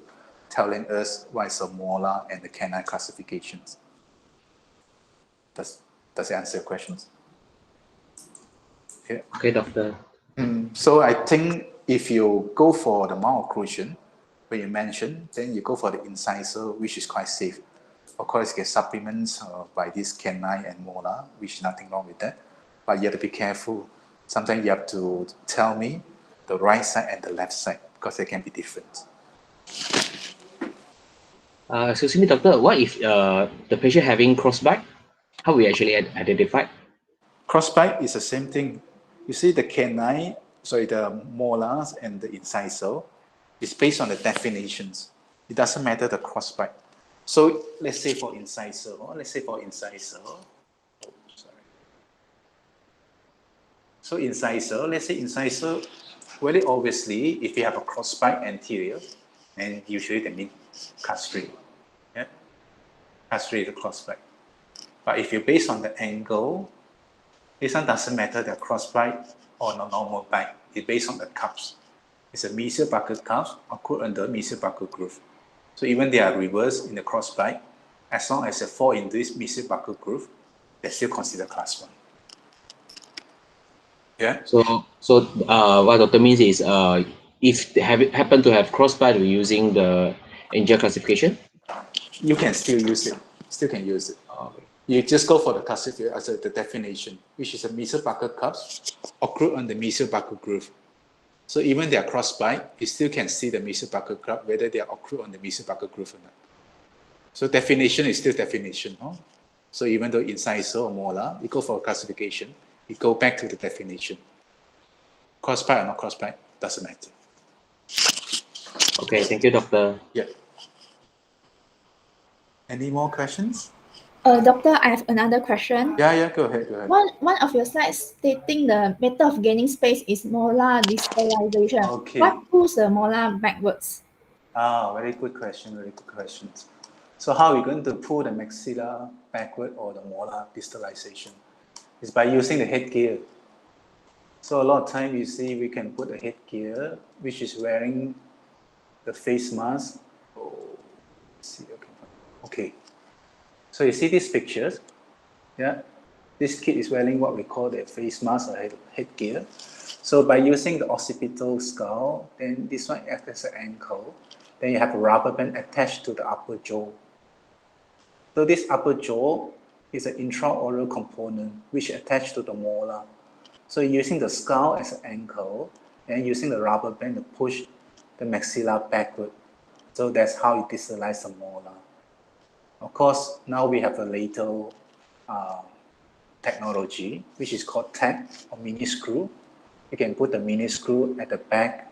telling us what is the molar and the canine classifications. Does it answer your questions? Yeah. Okay, doctor. So I think if you go for the malocclusion, when you mentioned, then you go for the incisor, which is quite safe. Of course, you get supplements by this canine and molar, which is nothing wrong with that. But you have to be careful. Sometimes you have to tell me the right side and the left side because they can be different. Excuse me, doctor, what if the patient having crossbite? How we actually identify? Crossbite is the same thing. You see the the molars and the incisor is based on the definitions. It doesn't matter the crossbite. So let's say for incisor, So incisor, let's say incisor, very obviously, if you have a crossbite anterior, and usually they mean castrate. Yeah? Castrate the crossbite. But if you based on the angle, this one doesn't matter the crossbite or the normal bite. It's based on the cups. It's a mesial buccal cups occur under mesial buccal groove. So even they are reversed in the crossbite, as long as they fall in this mesial buccal groove, they still consider class 1. Yeah. So what doctor means is if they happen to have crossbite, we're using the angle classification. You can still use it. Still can use it. Okay. You just go for the classification as the definition, which is a mesial buccal cups occur on the mesial buccal groove. So even they are crossbite, you still can see the mesial buccal groove whether they are occur on the mesial buccal groove or not. So definition is still definition. So even though incisor or molar, you go for classification, you go back to the definition. Crossbite or not crossbite, doesn't matter. Okay, thank you, doctor. Yeah. Any more questions? Doctor, I have another question. Yeah, go ahead. One of your slides stating the method of gaining space is molar digitalization. Okay. What pulls the molar backwards? Very good question, So how are we going to pull the maxilla backward or the molar distalization? It's by using the headgear. So a lot of time you see we can put a headgear which is wearing the face mask. Oh, let's see, okay. So you see these pictures, yeah? This kid is wearing what we call the face mask or headgear. So by using the occipital skull, then this one acts as an ankle. Then you have a rubber band attached to the upper jaw. So this upper jaw is an intraoral component which attached to the molar. So using the skull as an ankle and using the rubber band to push the maxilla backward. So that's how you distalize the molar. Of course, now we have a later technology which is called tack or mini screw. You can put the mini screw at the back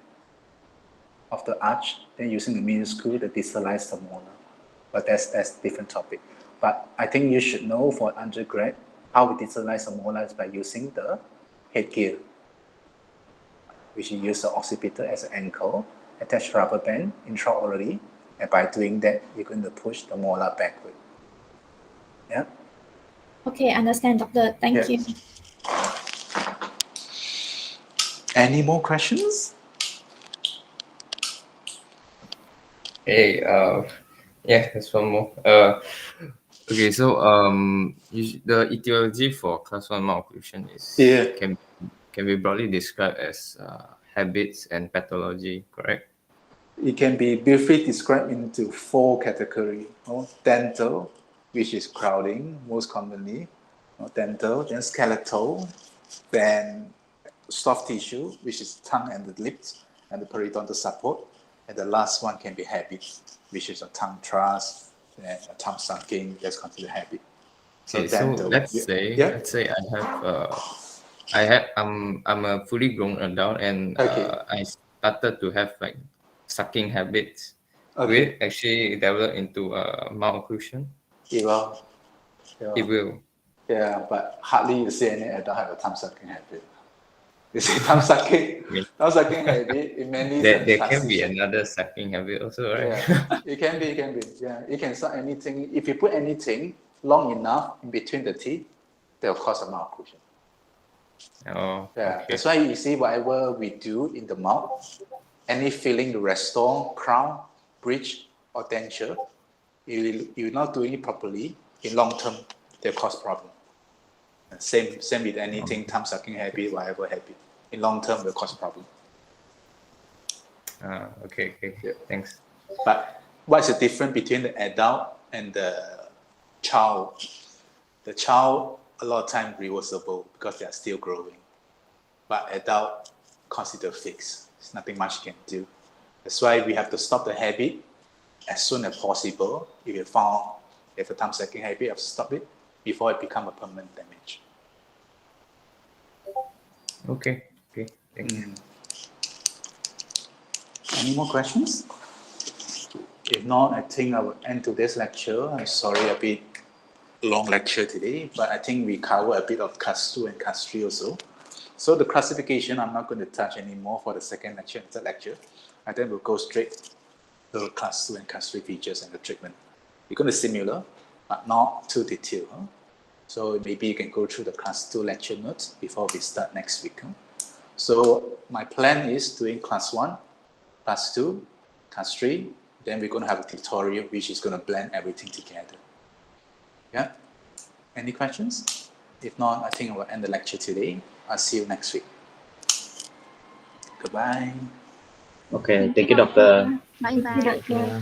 of the arch, then using the mini screw to distalize the molar. But that's a different topic. But I think you should know for undergrad how we distalize the molar is by using the headgear, which you use the occipital as an ankle, attach rubber band intraorally, and by doing that, you're going to push the molar backward. Yeah. Okay, understand, doctor. Thank you. Any more questions? Hey, yeah, there's one more. Okay, so the etiology for class 1 malocclusion is can be broadly described as habits and pathology, correct? It can be briefly described into 4 categories. Dental, which is crowding most commonly. Dental, then skeletal, then soft tissue, which is tongue and the lips and the periodontal support. And the last one can be habits, which is a tongue thrust and a tongue sucking. That's considered habit. Okay, so let's say I have I'm a fully grown adult and I started to have like sucking habits. Will it actually develop into malocclusion? It will. It will. Yeah, but hardly you see any adult have a tongue sucking habit. You see tongue sucking habit, it mainly there can be another sucking habit also, right? Yeah, it can be. Yeah, you can suck anything. If you put anything long enough in between the teeth, they'll cause a malocclusion. Oh, yeah. Okay. That's why you see whatever we do in the mouth, any filling to restore crown, bridge, or denture, you're not doing it properly. In long term, they'll cause problem. Same with anything, tongue sucking habit, whatever habit. In long term, will cause problem. Okay. Yeah. Thanks. But what's the difference between the adult and the child? The child, a lot of time reversible because they are still growing. But adult, considered fixed. There's nothing much you can do. That's why we have to stop the habit as soon as possible. If you found you have a tongue sucking habit, you have to stop it before it becomes a permanent damage. Okay. Thank you. Any more questions? If not, I think I will end today's lecture. I'm sorry, a bit long lecture today, but I think we cover a bit of class 2 and class 3 also. So the classification, I'm not going to touch anymore for the second lecture and third lecture. And then we'll go straight to class 2 and class 3 features and the treatment. We're going to similar, but not too detailed. So maybe you can go through the class 2 lecture notes before we start next week. So my plan is doing class 1, class 2, class 3, then we're going to have a tutorial which is going to blend everything together. Yeah? Any questions? If not, I think I will end the lecture today. I'll see you next week. Goodbye. Okay, thank you, doctor. Bye-bye.